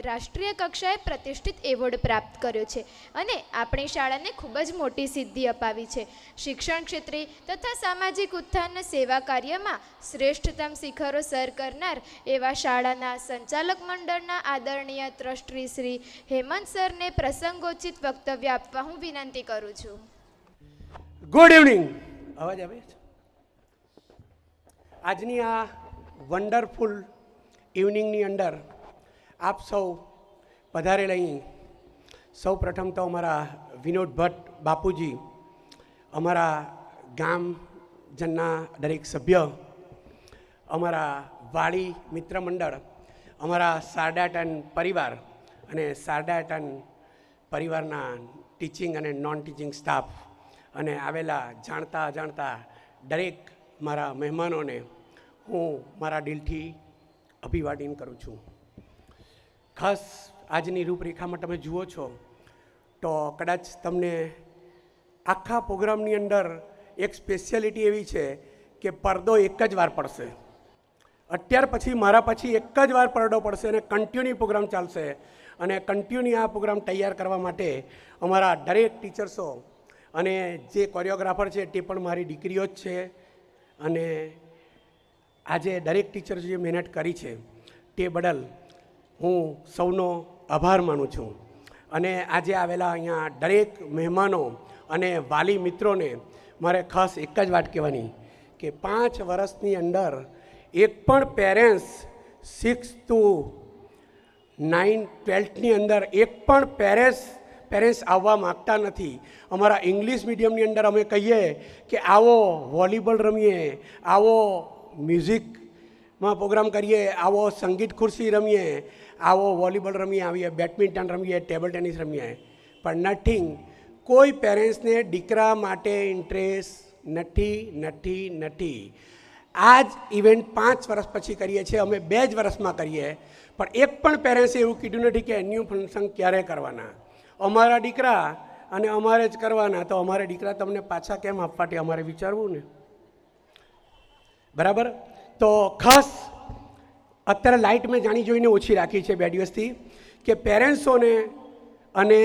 રાષ્ટ્રીય કક્ષાએ પ્રતિષ્ઠિત એવોર્ડ પ્રાપ્ત કર્યો છે અને આપણી શાળાને ખૂબ જ મોટી સિદ્ધિ અપાવી છે. શિક્ષણ ક્ષેત્રે તથા સામાજિક ઉત્થાનના સેવા કાર્યમાં શ્રેષ્ઠતમ શિખરો સર કરનાર એવા શાળાના સંચાલક મંડળના આદરણીય ટ્રસ્ટી શ્રી હેમંત સરને પ્રસંગોચિત વક્તવ્ય આપવા હું વિનંતી કરું છું. Good evening. અવાજ આવે છે? આજની આ વન્ડરફુલ ઇવનિંગની અંદર આપ સૌ પધારેલ અહીં સૌ પ્રથમ તો અમારા વિનોદ ભટ્ટ બાપુજી, અમારા ગામજનના દરેક સભ્ય, અમારા વાળી મિત્ર મંડળ, અમારા શારદાટન પરિવાર અને શારદાટન પરિવારના ટીચિંગ અને નોન ટીચિંગ સ્ટાફ અને આવેલા જાણતા અજાણતા દરેક મારા મહેમાનોને હું મારા દિલથી અભિવાદન કરું છું. ખાસ આજની રૂપરેખામાં તમે જુઓ છો તો કદાચ તમને આખા પ્રોગ્રામની અંદર એક સ્પેશિયાલિટી એવી છે કે પડદો એક જ વાર પડશે. અત્યાર પછી મારા પછી એક જ વાર પડદો પડશે અને કન્ટિન્યુ પ્રોગ્રામ ચાલશે. અને કન્ટિન્યુ આ પ્રોગ્રામ તૈયાર કરવા માટે અમારા દરેક ટીચર્સો અને જે કોરિયોગ્રાફર છે તે પણ મારી દીકરીઓ જ છે. અને આજે દરેક ટીચર જે મહેનત કરી છે તે બદલ હું સૌનો આભાર માનું છું. અને આજે આવેલા અહીંયા દરેક મહેમાનો અને વાલી મિત્રોને મારે ખાસ એક જ વાત કહેવાની કે 5 વર્ષની અંદર એક પણ પેરેન્ટ્સ 6 to 9, 12ની અંદર એક પણ પેરેન્ટ્સ આવવા માગતા નથી. અમારા ઇંગ્લિશ મીડિયમની અંદર અમે કહીએ કે આવો વોલીબોલ રમીએ, આવો મ્યુઝિકમાં પ્રોગ્રામ કરીએ, આવો સંગીત ખુરશી રમીએ, આવો વોલીબોલ રમીએ, આવીએ બેડમિન્ટન રમીએ, ટેબલ ટેનિસ રમીએ, પણ નથિંગ. કોઈ પેરેન્ટ્સને દીકરા માટે ઇન્ટરેસ્ટ નથી. આ જ ઇવેન્ટ 5 વર્ષ પછી કરીએ છીએ, અમે 2 જ વર્ષમાં કરીએ, પણ એક પણ પેરેન્ટ્સે એવું કીધું નથી કે એન્યુઅલ ફંક્શન ક્યારે કરવાના. અમારા દીકરા અને અમારે જ કરવાના, તો અમારે દીકરા તમને પાછા કેમ આપવા તે અમારે વિચારવું ને. બરાબર. તો ખાસ અત્યારે લાઇટ મેં જાણી જોઈને ઓછી રાખી છે 2 દિવસથી કે પેરેન્ટ્સોને અને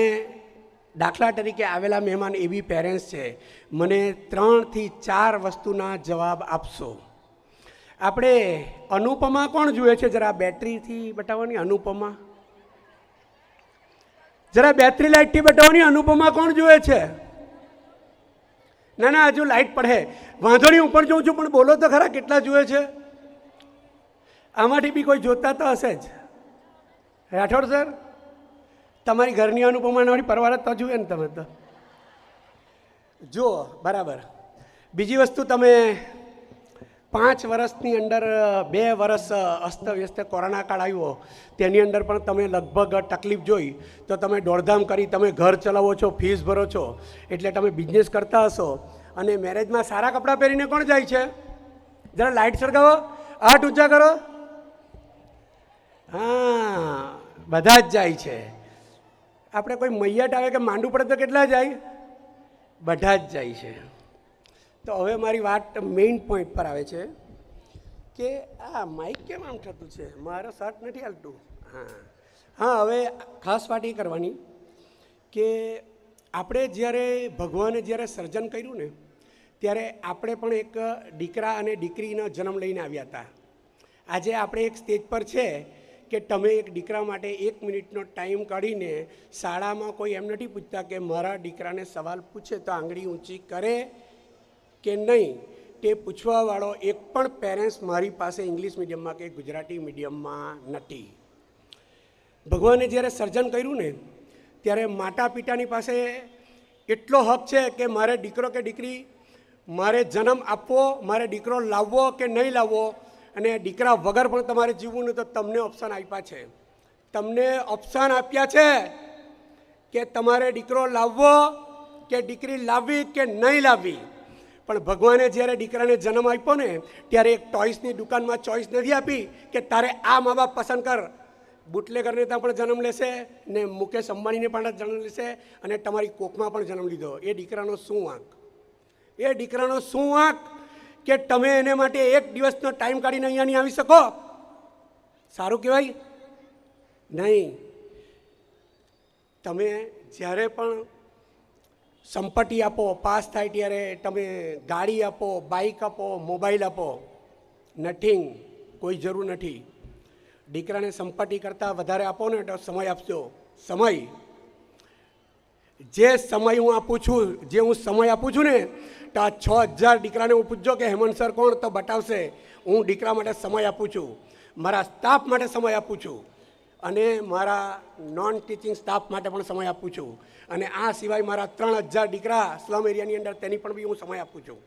દાખલા તરીકે આવેલા મહેમાન એવી પેરેન્ટ્સ છે, મને 3 થી 4 વસ્તુના જવાબ આપશો. આપણે અનુપમા કોણ જુએ છે? જરા બેટરીથી બતાવવાની. અનુપમા જરા બેટરી લાઇટથી બતાવવાની. અનુપમા કોણ જુએ છે? ના હજુ લાઇટ પડે, વાંધો નહીં, ઉપર જોઉં છું, પણ બોલો તો ખરા કેટલા જુએ છે? આમાંથી બી કોઈ જોતા તો હશે જ. રાઠોડ સર, તમારી ઘરની અનુપમાની પરવાર તો જુએ ને તમે તો જુઓ. બરાબર. બીજી વસ્તુ, તમે 5 વર્ષની અંદર 2 વર્ષ અસ્તવ્યસ્ત કોરોના કાળ આવ્યો, તેની અંદર પણ તમે લગભગ તકલીફ જોઈ તો તમે દોડધામ કરી, તમે ઘર ચલાવો છો, ફીસ ભરો છો, એટલે તમે બિઝનેસ કરતા હશો. અને મેરેજમાં સારા કપડાં પહેરીને કોણ જાય છે? જરા લાઇટ સળગાવો, હાથ ઊંચા કરો. હા, બધા જ જાય છે. આપણે કોઈ મૈયાટ આવે કે માંડવું પડે તો કેટલા જાય? બધા જ જાય છે. તો હવે મારી વાત મેઇન પોઈન્ટ પર આવે છે કે આ માઇક કેમ આમ થતું છે? મારો શર્ટ નથી હાલતું. હા, હવે ખાસ વાત એ કરવાની કે આપણે જ્યારે ભગવાને જ્યારે સર્જન કર્યું ને ત્યારે આપણે પણ એક દીકરા અને દીકરીનો જન્મ લઈને આવ્યા હતા. આજે આપણે એક સ્ટેજ પર છે કે તમે એક દીકરા માટે 1 મિનિટનો ટાઈમ કાઢીને શાળામાં કોઈ એમ નથી પૂછતા કે મારા દીકરાને સવાલ પૂછે તો આંગળી ઊંચી કરે કે નહીં, તે પૂછવાવાળો એક પણ પેરેન્ટ્સ મારી પાસે ઇંગ્લિશ મીડિયમમાં કે ગુજરાતી મીડિયમમાં નથી. ભગવાને જ્યારે સર્જન કર્યું ને ત્યારે માતા પિતાની પાસે એટલો હક છે કે મારે દીકરો કે દીકરી, મારે જન્મ આપવો, મારે દીકરો લાવવો કે નહીં લાવવો, અને દીકરા વગર પણ તમારે જીવવું ને તો તમને ઓપ્શન આપ્યા છે. તમને ઓપ્શન આપ્યા છે કે તમારે દીકરો લાવવો કે દીકરી લાવવી કે નહીં લાવવી. પણ ભગવાને જ્યારે દીકરાને જન્મ આપ્યો ને ત્યારે એક ટોಯ್સની દુકાનમાં ચોઈસ નથી આપી કે તારે આ મા બાપ પસંદ કર. બુટલેગરને ત્યાં પણ જન્મ લેશે ને મુકેશ અંબાણીને પણ જન્મ લેશે અને તમારી કોખમાં પણ જન્મ લીધો. એ દીકરાનો શું વાંક? એ દીકરાનો શું વાંક કે તમે એને માટે 1 દિવસનો ટાઈમ કાઢીને અહીંયા નહીં આવી શકો? સારું કહેવાય નહીં. તમે જ્યારે પણ સંપત્તિ આપો, પાસ થાય ત્યારે તમે ગાડી આપો, બાઇક આપો, મોબાઈલ આપો, નથિંગ, કોઈ જરૂર નથી. દીકરાને સંપત્તિ કરતાં વધારે આપો ને તો સમય આપજો. સમય, જે સમય હું આપું છું, જે હું સમય આપું છું ને, તો આ 6000 દીકરાને હું પૂછજો કે હેમંત સર કોણ, તો બતાવશે હું દીકરા માટે સમય આપું છું, મારા સ્ટાફ માટે સમય આપું છું, અને મારા નોન ટીચિંગ સ્ટાફ માટે પણ સમય આપું છું, અને આ સિવાય મારા 3000 દીકરા સ્લમ એરિયાની અંદર તેની પણ બી હું સમય આપું છું.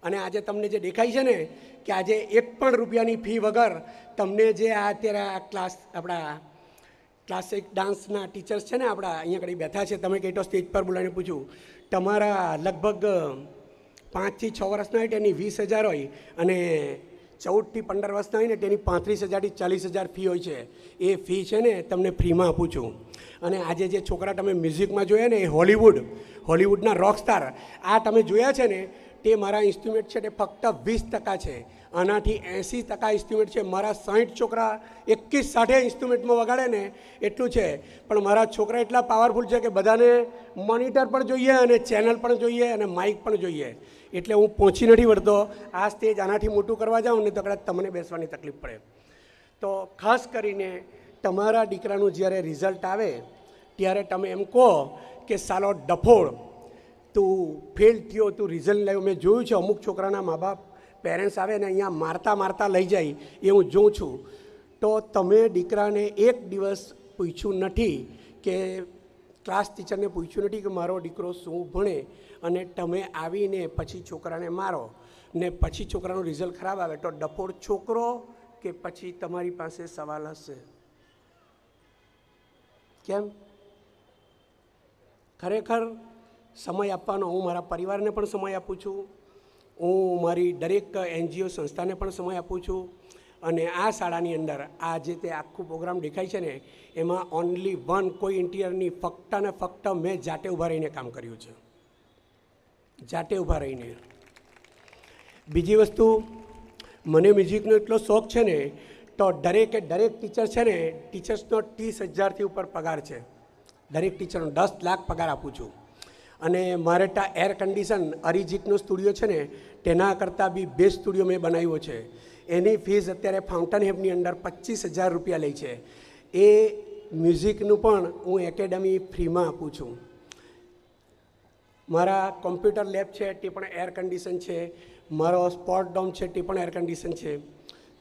અને આજે તમને જે દેખાય છે ને કે આજે 1 પણ રૂપિયાની ફી વગર તમને જે આ અત્યારે આ ક્લાસ આપણા ક્લાસિક ડાન્સના ટીચર્સ છે ને આપણા અહીંયા આગળ બેઠા છે, તમે કંઈ તો સ્ટેજ પર બોલાવીને પૂછ્યું, તમારા લગભગ 5 થી 6 વર્ષના હોય તેની 20,000 હોય, અને 14 થી 15 વર્ષના હોય ને તેની 35,000 થી 40,000 ફી હોય છે. એ ફી છે ને તમને ફ્રીમાં આપું છું. અને આજે જે છોકરા તમે મ્યુઝિકમાં જોયા ને એ હોલિવૂડના રોકસ્ટાર, આ તમે જોયા છે ને તે મારા ઇન્સ્ટ્રુમેન્ટ છે તે ફક્ત 20% છે. આનાથી 80% ઇન્સ્ટ્રુમેન્ટ છે. મારા 60 છોકરા 21 સાથે ઇન્સ્ટ્રુમેન્ટમાં વગાડે ને એટલું છે, પણ મારા છોકરા એટલા પાવરફુલ છે કે બધાને મોનિટર પણ જોઈએ, અને ચેનલ પણ જોઈએ, અને માઇક પણ જોઈએ. એટલે હું પહોંચી નથી વળતો. આ સ્ટેજ આનાથી મોટું કરવા જાઉં ને તો કદાચ તમને બેસવાની તકલીફ પડે. તો ખાસ કરીને તમારા દીકરાનું જ્યારે રિઝલ્ટ આવે ત્યારે તમે એમ કહો કે સાલો ડફોળ, તું ફેલ થયો, તું રિઝલ્ટ લાવ્યો. મેં જોયું છે અમુક છોકરાના મા બાપ પેરેન્ટ્સ આવે ને અહીંયા મારતા લઈ જાય, એ હું જોઉં છું. તો તમે દીકરાને એક દિવસ પૂછ્યું નથી કે ક્લાસ ટીચરને પૂછ્યું નથી કે મારો દીકરો શું ભણે, અને તમે આવીને પછી છોકરાને મારો ને પછી છોકરાનું રિઝલ્ટ ખરાબ આવે તો ડફોળ છોકરો કે પછી તમારી પાસે સવાલ હશે. કેમ? ખરેખર સમય આપવાનો, હું મારા પરિવારને પણ સમય આપું છું, હું મારી દરેક NGO સંસ્થાને પણ સમય આપું છું, અને આ શાળાની અંદર આ જે તે આખું પ્રોગ્રામ દેખાય છે ને એમાં ઓનલી વન, કોઈ ઇન્ટિરિયરની, ફક્ત ને ફક્ત મેં જાતે ઊભા રહીને કામ કર્યું છે. જાતે ઊભા રહીને. બીજી વસ્તુ, મને મ્યુઝિકનો એટલો શોખ છે ને તો દરેક ટીચર છે ને, ટીચર્સનો 30,000થી ઉપર પગાર છે. દરેક ટીચરનો 10 લાખ પગાર આપું છું. અને મારે ત્યાં એર કન્ડિશન અરિજીતનો સ્ટુડિયો છે ને તેના કરતાં બી બેસ્ટ સ્ટુડિયો મેં બનાવ્યો છે. એની ફીસ અત્યારે ફાઉન્ટન હેવની અંદર 25,000 રૂપિયા લે છે. એ મ્યુઝિકનું પણ હું એકેડમી ફ્રીમાં આપું છું. મારા કોમ્પ્યુટર લેબ છે તે પણ એર કન્ડિશન છે, મારો સ્પોર્ટ ડોમ છે તે પણ એર કન્ડિશન છે.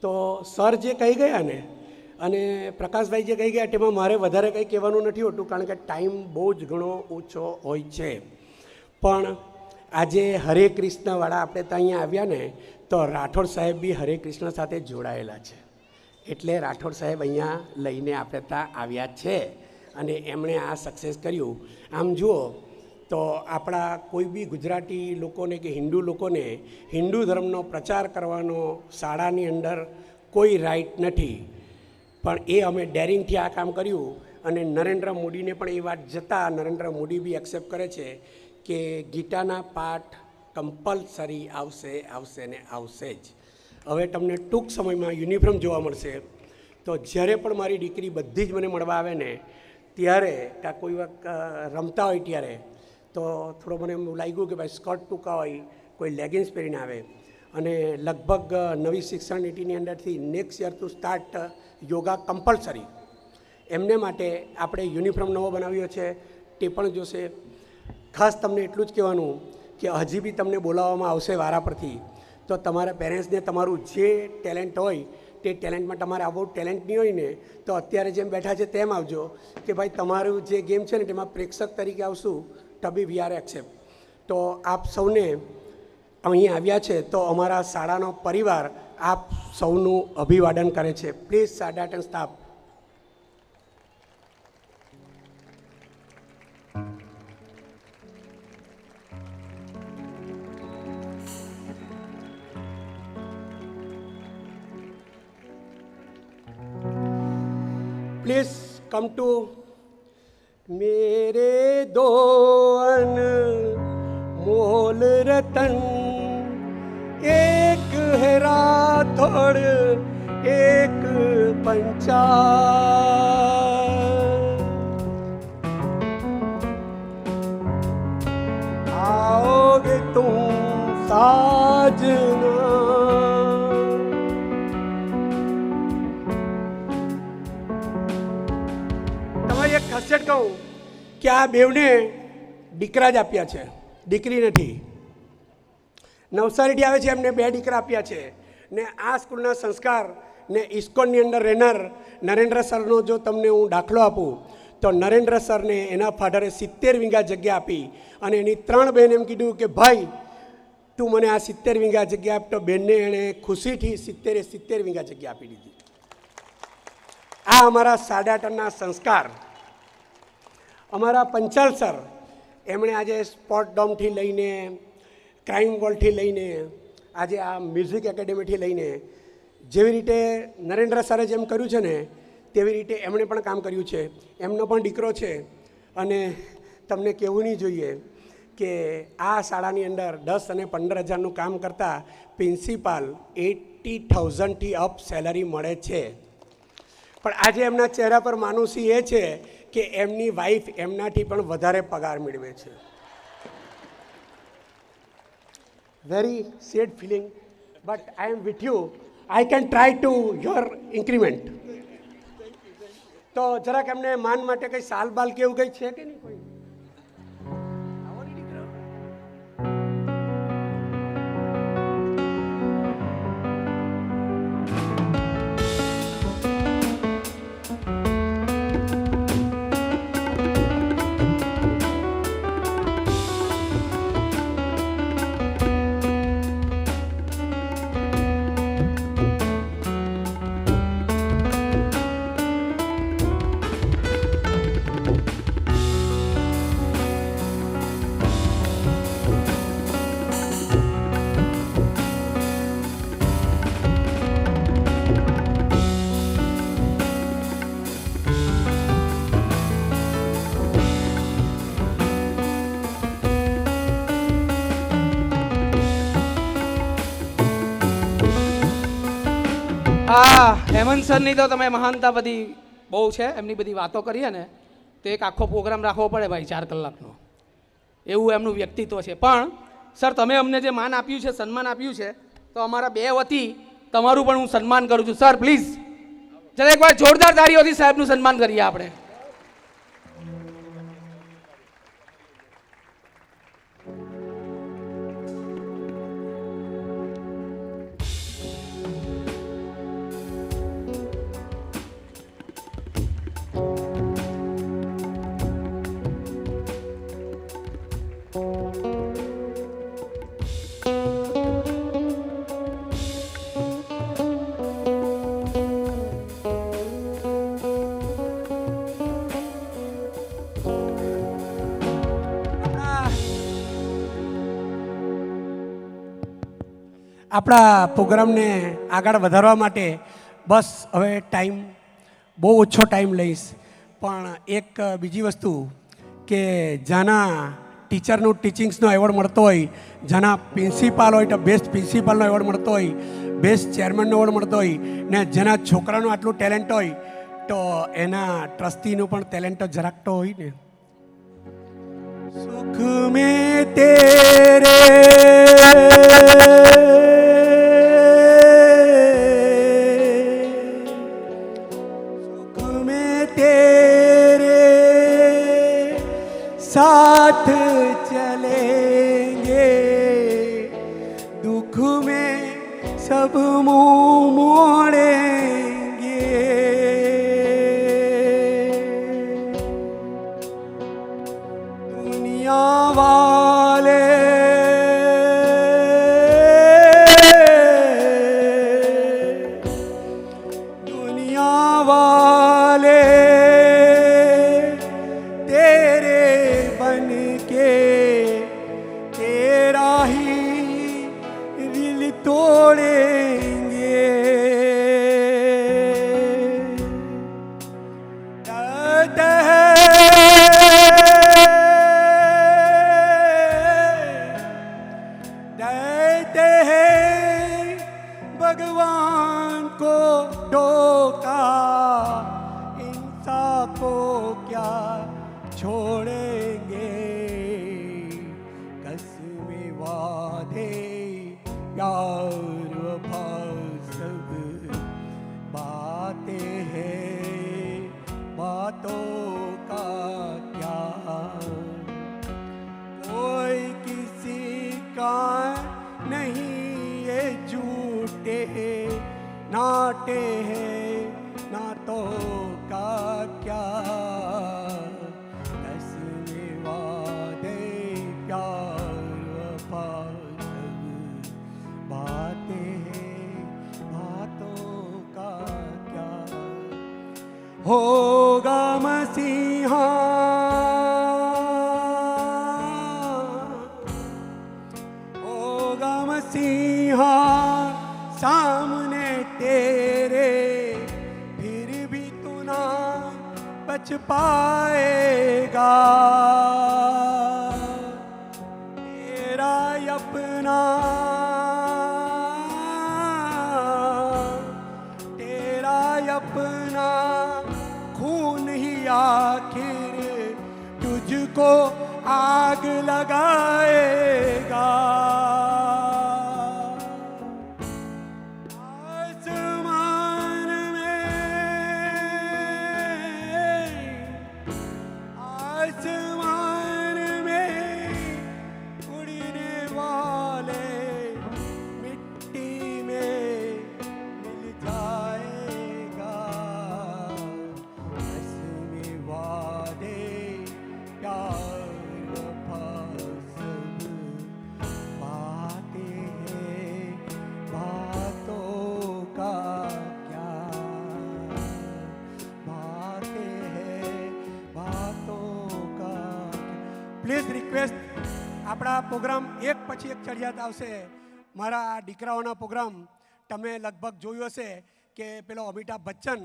તો સર જે કહી ગયા ને અને પ્રકાશભાઈ જે કહી ગયા તેમાં મારે વધારે કંઈ કહેવાનું નથી હોતું, કારણ કે ટાઈમ બહુ જ ઘણો ઓછો હોય છે. પણ આજે હરે કૃષ્ણવાળા આપણે ત્યાં અહીંયા આવ્યા ને તો રાઠોડ સાહેબ બી હરે કૃષ્ણ સાથે જોડાયેલા છે, એટલે રાઠોડ સાહેબ અહીંયા લઈને આપણે ત્યાં આવ્યા છે, અને એમણે આ સક્સેસ કર્યું. આમ જુઓ તો આપણા કોઈ બી ગુજરાતી લોકોને કે હિન્દુ લોકોને હિન્દુ ધર્મનો પ્રચાર કરવાનો શાળાની અંદર કોઈ રાઈટ નથી, પણ એ અમે ડેરિંગથી આ કામ કર્યું. અને નરેન્દ્ર મોદીને પણ એ વાત જતાં નરેન્દ્ર મોદી બી એક્સેપ્ટ કરે છે કે ગીતાના પાઠ કમ્પલસરી આવશે ને આવશે જ. હવે તમને ટૂંક સમયમાં યુનિફોર્મ જોવા મળશે. તો જ્યારે પણ મારી દીકરી બધી જ મને મળવા આવે ને ત્યારે, કાં કોઈ વખત રમતા હોય ત્યારે, તો થોડો મને એમ લાગ્યું કે ભાઈ સ્કર્ટ ટૂંકા હોય, કોઈ લેગિન્સ પહેરીને આવે. અને લગભગ નવી શિક્ષણ નીતિની અંદરથી next year to start yoga compulsory, એમને માટે આપણે યુનિફોર્મ નવો બનાવ્યો છે, તે પણ જોશે. ખાસ તમને એટલું જ કહેવાનું કે હજી બી તમને બોલાવવામાં આવશે વારા પરથી, તો તમારા પેરેન્ટ્સને તમારું જે ટેલેન્ટ હોય તે ટેલેન્ટમાં, તમારે આવું ટેલેન્ટ નહીં હોય ને તો અત્યારે જેમ બેઠા છે તેમ આવજો કે ભાઈ તમારું જે ગેમ છે ને તેમાં પ્રેક્ષક તરીકે આવશું, તબી વી આર એક્સેપ્ટ. તો આપ સૌને અહીં આવ્યા છે તો અમારા શાળાનો પરિવાર આપ સૌનું અભિવાદન કરે છે. પ્લીઝ સાડાટ and staff. Please come to मेरे दो अनमोल रतन, एक है राठौड़ एक पंचाल, એક ખાસિયત કહું કે આ બેવને દીકરા જ આપ્યા છે, દીકરી નથી. નવસારીથી આવે છે, એમને 2 દીકરા આપ્યા છે. ને આ સ્કૂલના સંસ્કાર ને ઇસ્કોનની અંદર રહેનાર નરેન્દ્ર સરનો જો તમને હું દાખલો આપું તો નરેન્દ્ર સરને એના ફાધરે 70 વીઘા જગ્યા આપી અને એની 3 બહેન એમ કીધું કે ભાઈ તું મને આ 70 વીઘા જગ્યા આપ, તો બેનને એણે ખુશીથી 70 વીઘા જગ્યા આપી દીધી. આ અમારા સાડાટરના સંસ્કાર. અમારા પંચાલ સર, એમણે આજે સ્પોર્ટ ડોમથી લઈને, ક્રાઇમ વોલથી લઈને, આજે આ મ્યુઝિક એકેડેમીથી લઈને, જેવી રીતે નરેન્દ્ર સરે જેમ કર્યું છે ને તેવી રીતે એમણે પણ કામ કર્યું છે. એમનો પણ દીકરો છે અને તમને કહેવું નહીં જોઈએ કે આ શાળાની અંદર 10 અને 15 હજારનું કામ કરતાં પ્રિન્સિપાલ 80,000થી અપ સેલરી મળે છે. પણ આજે એમના ચહેરા પર માનુસી એ છે કે એમની વાઈફ એમનાથી પણ વધારે પગાર મેળવે છે. Very sad feeling, but I am with you. I can try to your increment. તો જરાક એમને માન માટે કંઈ સાલ બાલ કે એવું કંઈ છે કે નહીં? કોઈ હેમંત સરની તો તમે મહાનતા બધી બહુ છે, એમની બધી વાતો કરીએ ને તો એક આખો પ્રોગ્રામ રાખવો પડે ભાઈ, 4 કલાકનો. એવું એમનું વ્યક્તિત્વ છે. પણ સર, તમે અમને જે માન આપ્યું છે, સન્માન આપ્યું છે, તો અમારા 2 વતી તમારું પણ હું સન્માન કરું છું. સર પ્લીઝ જરા એકવાર જોરદાર તાળીઓથી સાહેબનું સન્માન કરીએ આપણે. આપણા પ્રોગ્રામને આગળ વધારવા માટે બસ હવે બહુ ઓછો ટાઈમ લઈશ. પણ એક બીજી વસ્તુ કે જેના ટીચરનું ટીચિંગ્સનો એવોર્ડ મળતો હોય, જેના પ્રિન્સિપાલ હોય તો બેસ્ટ પ્રિન્સિપાલનો એવોર્ડ મળતો હોય, બેસ્ટ ચેરમેનનો એવોર્ડ મળતો હોય, ને જેના છોકરાનું આટલું ટેલેન્ટ હોય તો એના ટ્રસ્ટીનું પણ ટેલેન્ટ તો જરાક તો હોય ને. સુખ મેં તેરે साथ चलेंगे, दुख में सब मुंह मोड़ेंगे. दुनिया वाले भगवान को धोखा, इंसान को क्या छोड़ेंगे. कसमे वादे यार वफा सब बातें हैं, बातों ગામ સિંહ ओ गम सिंह सामने तेरे फिर भी तू ना बच पाएगा तेरा अपना तेरा अपना खून ही आखिर तुझको आग लगाएगा आसमान में उड़ने वाले मिट्टी में मिल जाएगा रस्म वादे प्यार वफा सब बातें हैं बातों का क्या बातें हैं बातों का પ્લીઝ રિક્વેસ્ટ આપણા પ્રોગ્રામ એક પછી એક ચડિયાત આવશે મારા આ દીકરાઓના પ્રોગ્રામ તમે લગભગ જોયું હશે કે પેલો અમિતાભ બચ્ચન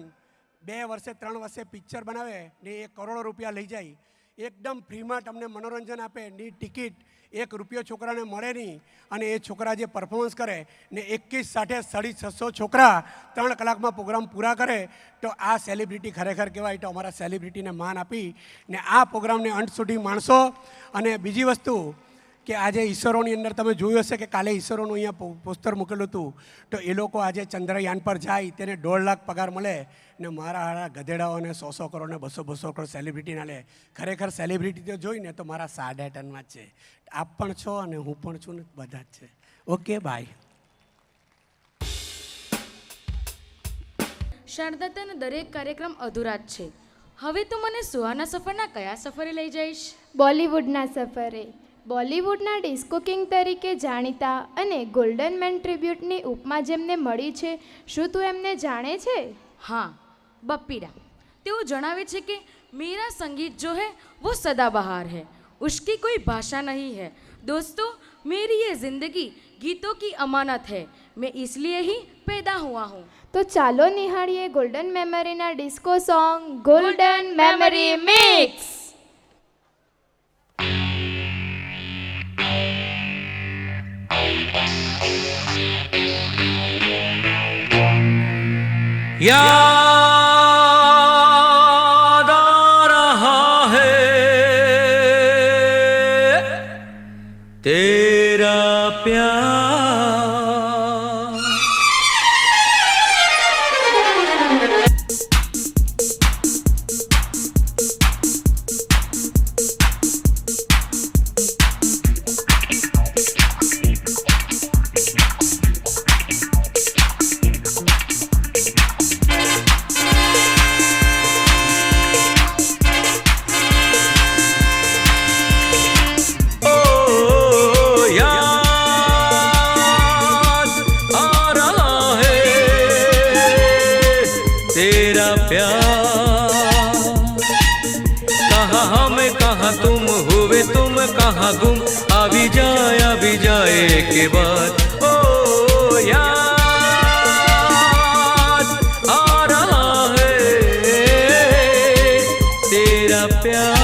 2 વર્ષે 3 વર્ષે પિક્ચર બનાવે ને 1 કરોડ રૂપિયા લઈ જાય એકદમ ફ્રીમાં તમને મનોરંજન આપે ની ટિકિટ 1 રૂપિયો છોકરાને મળે નહીં અને એ છોકરા જે પરફોર્મન્સ કરે ને 21 સાથે 650 છોકરા 3 કલાકમાં પ્રોગ્રામ પૂરા કરે તો આ સેલિબ્રિટી ખરેખર કહેવાય તો અમારા સેલિબ્રિટીને માન આપી ને આ પ્રોગ્રામને અંત સુધી માણસો અને બીજી વસ્તુ કે આજે ઈસરોની અંદર તમે જોયું હશે કે કાલે ઈસરોનું અહીંયા પોસ્ટર મૂકેલું હતું તો એ લોકો આજે ચંદ્રયાન પર જાય તેને 1.5 લાખ પગાર મળે ને મારા હારા ગધેડાઓને 100 કરોડ ને 200 કરોડ સેલિબ્રિટીના લે ખરેખર સેલિબ્રિટી તો જોઈને તો મારા 8.5 ટનમાં જ છે આપ પણ છો અને હું પણ છું ને બધા જ છે ઓકે બાય શારદાતાનો દરેક કાર્યક્રમ અધૂરા જ છે હવે તું મને સુહાના સફરના કયા સફરે લઈ જઈશ બોલિવૂડના સફરે બોલિવૂડના ડિસ્કો કિંગ તરીકે જાણીતા અને ગોલ્ડન મેન ટ્રિબ્યુટની ઉપમા જેમને મળી છે શું તું એમને જાણે છે हाँ बप्पीड़ा तेओ जणावे छे कि मेरा संगीत जो है वो सदाबहार है उसकी कोई भाषा नहीं है दोस्तों मेरी ये जिंदगी गीतों की अमानत है मैं इसलिए ही पैदा हुआ हूँ તો ચાલો નિહાળીએ ગોલ્ડન મેમરીના disco song golden memory mix याद आ रहा है तेरा प्यार कहाँ गुम अभी जाए के बाद ओ याद आ रहा है तेरा प्यार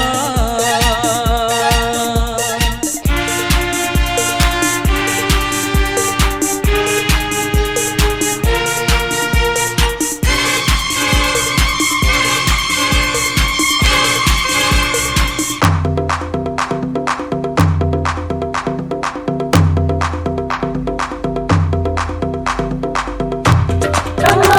Come on,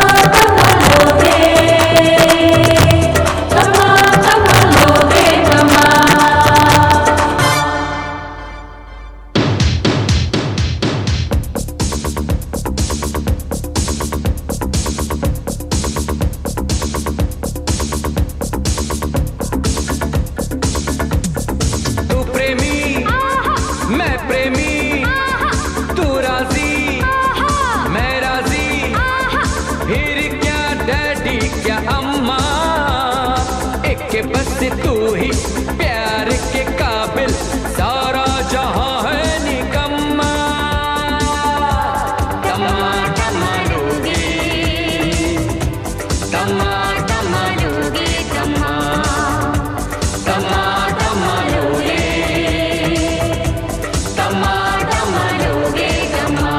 सी तू ही प्यार के काबिल, सारा जहां है निकम्मा। तमा तमा लोगे, तमा तमा लोगे, तमा तमा तमा लोगे, तमा तमा लोगे, तमा।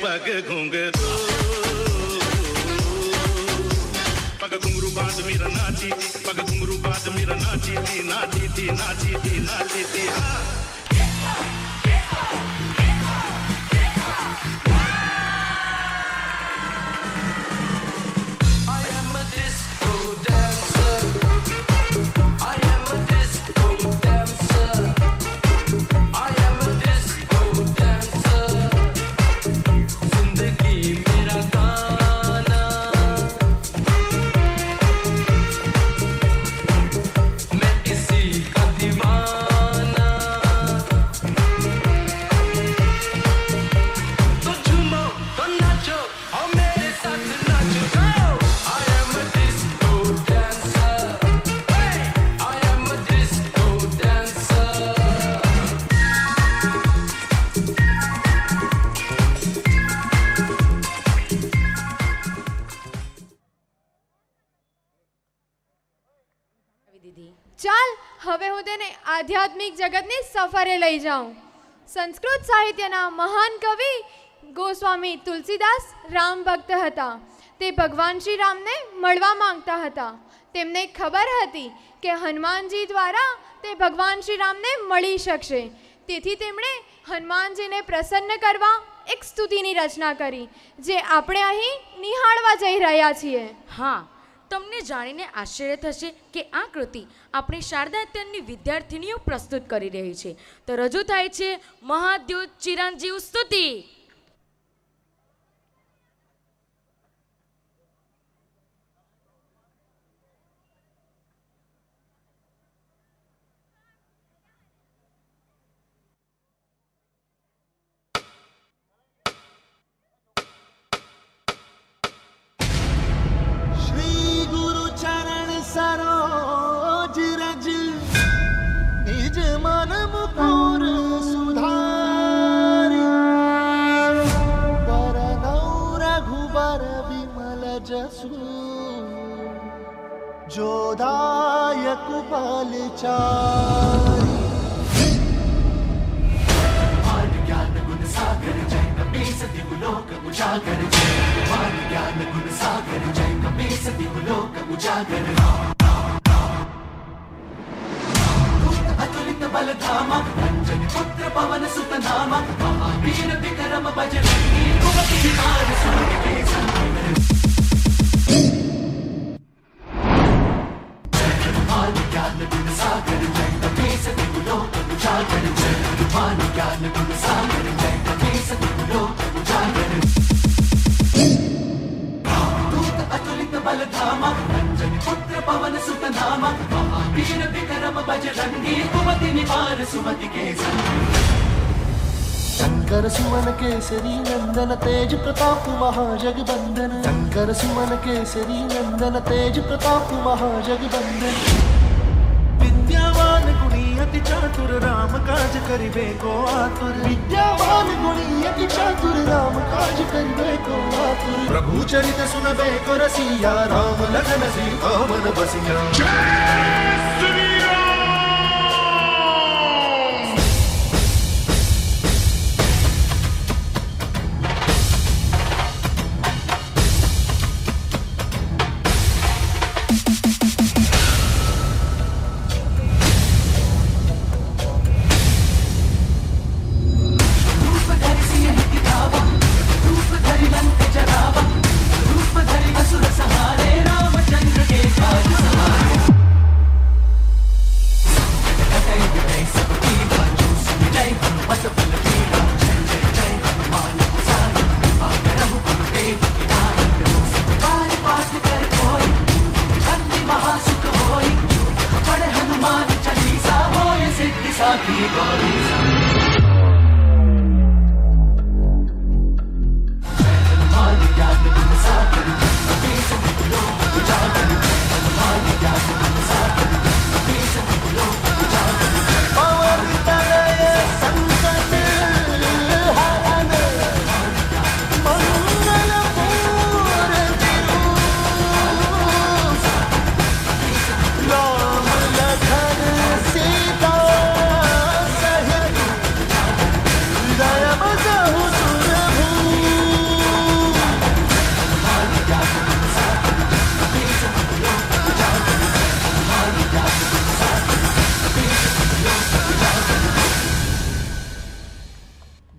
पग घुंघरू, पग घुंघरू बाज मेरा नाची थी, पग घुंघरू बाज मेरा नाची थी, नाची थी, नाची थी, नाची थी। ચાલ હવે હું તેને આધ્યાત્મિક જગતની સફરે લઈ જાઉં. સંસ્કૃત સાહિત્યના મહાન કવિ ગોસ્વામી તુલસીદાસ રામ ભક્ત હતા. તે ભગવાન શ્રી રામને મળવા માંગતા હતા. તેમને ખબર હતી કે હનુમાનજી દ્વારા તે ભગવાન શ્રી રામને મળી શકશે. તેથી તેમણે હનુમાનજીને પ્રસન્ન કરવા એક સ્તુતિની રચના કરી, જે આપણે અહીં નિહાળવા જઈ રહ્યા છીએ. હા, તમને જાણીને આશ્ચર્ય થશે કે આ કૃતિ આપણી શારદા અત્યારની વિદ્યાર્થીનીઓ પ્રસ્તુત કરી રહી છે. તો રજૂ થાય છે મહાદ્યોત ચિરંજીવ સ્તુતિ. सरोज रज निज मन मुकुर सुधारी, बरनौ रघुबर विमल जसु, जोदायक बलचारी। ज्ञान गुण सागर जय कपीस दिवलोक उजागर, जय ज्ञान गुण सागर जय कपीस दिवलोक उजागर। अतुलित बलधामा अंजनी पुत्र पवन सुत नामा, महावीर विक्रम बजरंगी कुमति निहार सुमति के संग। ज्ञान गुण सागर जय कपीस दिवलोक उजागर, जय ज्ञान गुण सागर जय कपीस दिवलोक उजागर। अतुलित बलधामा अंजनी पुत्र पवन सुत नामा, महावीर विक्रम बजरंगी कुमति निवार सुमति के संग। शंकर सुमन केसरी नंदन तेज प्रताप महाजगबंदन, शंकर सुमन केसरी नंदन तेज प्रताप महाजगबंदन। विद्यावान गुणी अति चातुर राम काज करिबे को आतुर, विद्यावान गुणी अति करिबे को आतुर प्रभु चरित सुनबे को रसिया राम लखन सीता मन बसिया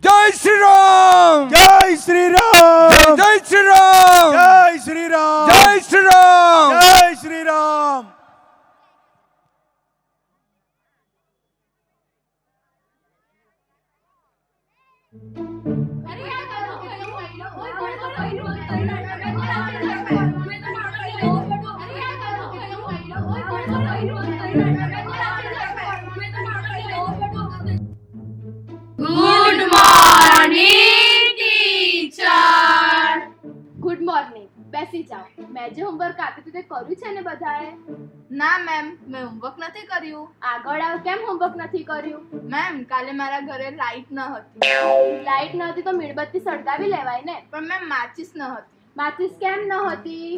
जय श्री राम जय श्री राम जय श्री राम जय श्री राम जय श्री राम जय Shri Ram good morning teacher. Good morning. બેસી જાઓ. મેં જે હોમવર્ક આપ્યું હતું તે કર્યું છે ને બધાએ? ના મેમ, મેં હોમવર્ક નથી કર્યું. આગળ આવ, કેમ હોમવર્ક નથી કર્યું? મેમ, કાલે મારા ઘરે લાઈટ ન હતી. લાઈટ ન હતી તો મીણબત્તી સળગાવી લેવાય ને. પણ મેમ માચિસ ન હતી. માચિસ કેમ ન હતી?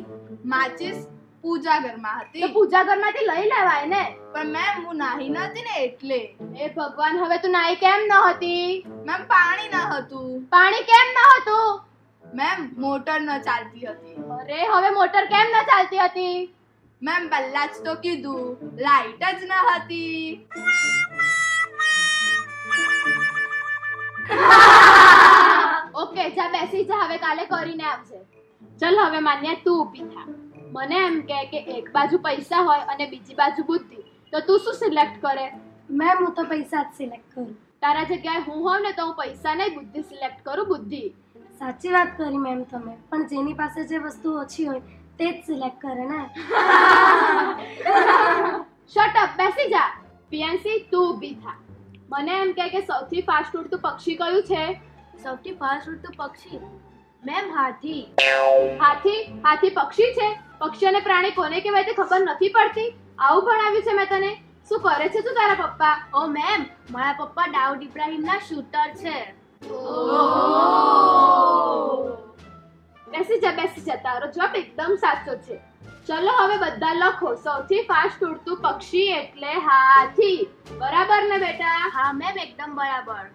માચિસ પૂજા ઘરમાં તો હતી. પૂજા ઘરમાંથી લઈ લેવાય ને. પણ મેમ, હું નાહી ન હતી ને એટલે. એ ભગવાન, હવે તું નાઈ કેમ ન હતી? મેમ, પાણી ન હતું. પાણી કેમ ન હતું? મેમ, મોટર ન ચાલતી હતી. અરે, હવે મોટર કેમ ન ચાલતી હતી? મેમ, પહેલા જ તો કીધું, લાઈટ જ ન હતી. ઓકે, જા બેસી જા, હવે કાલે કરીને આવજે. ચલ હવે માન્યા, તું ઊભી થા. મને એમ કે એક બાજુ પૈસા હોય અને બીજી બાજુ બુદ્ધિ, તો તું શું સિલેક્ટ કરે? મેમ, હું તો પૈસા જ સિલેક્ટ કરું. તારા જગ્યાએ હું હોઉં ને તો હું પૈસા નહીં બુદ્ધિ સિલેક્ટ કરું. બુદ્ધિ. સાચી વાત કરી મેમ તમે, પણ જેની પાસે જે વસ્તુ ઓછી હોય તે જ સિલેક્ટ કરે ને. શટ અપ, બેસી જા. પિયાંસી, તું ઊભી થા. મને એમ કે સૌથી ફાસ્ટ ઉડતું પક્ષી કયું છે? સૌથી ફાસ્ટ ઉડતું પક્ષી? મેમ, હાથી. હાથી? હાથી પક્ષી છે? પક્ષી અને પ્રાણી કોને કહેવાય તે ખબર નથી પડતી? આવું ભણાવ્યું છે મેં તને? શું કરે છે તું તારા પપ્પા? ઓ મેમ, મારા પપ્પા દાઉદ ઇબ્રાહિમના શૂટર છે. બેસી જા, તારો જવાબ એકદમ સાચો છે. ચલો હવે બધા લખો, સૌથી ફાસ્ટ ઉડતું પક્ષી એટલે હાથી. બરાબર ને બેટા? હા મેમ, એકદમ બરાબર.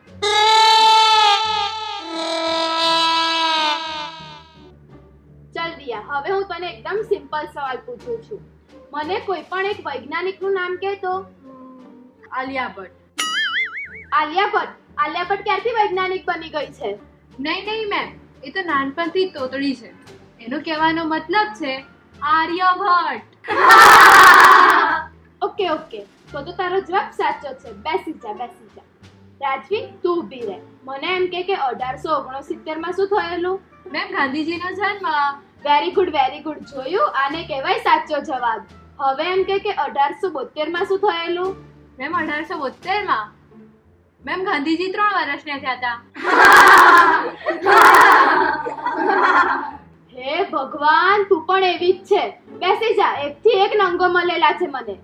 ચલ દિયા, હવે હું તને એકદમ સિમ્પલ સવાલ પૂછું છું. મને કોઈ પણ એક વૈજ્ઞાનિકનું નામ કહે તો. આલિયા ભટ્ટ. આલિયા ભટ્ટ? આલિયા ભટ્ટ ક્યારથી વૈજ્ઞાનિક બની ગઈ છે? નહીં મેમ, એ તો નાનપણથી તોતડી છે. એનો કહેવાનો મતલબ છે આર્યભટ્ટ. ઓકે, તો તારો જવાબ સાચો છે. બેસી જા. રાજવી, તું ઊભી રહે. મને એમ કે 1869 માં શું થયેલું? મેમ, ગાંધીજીનો જન્મ. Very good. જોયું, આને કહેવાય સાચો જવાબ. હવે એમ કે 1872 માં શું થયેલું? મેમ, 1872 માં મેમ ગાંધીજી 3 વર્ષના થયા હતા. હે ભગવાન, તું પણ એવી જ છે. બેસી જા, એકથી એક નંગો મળેલા છે મને.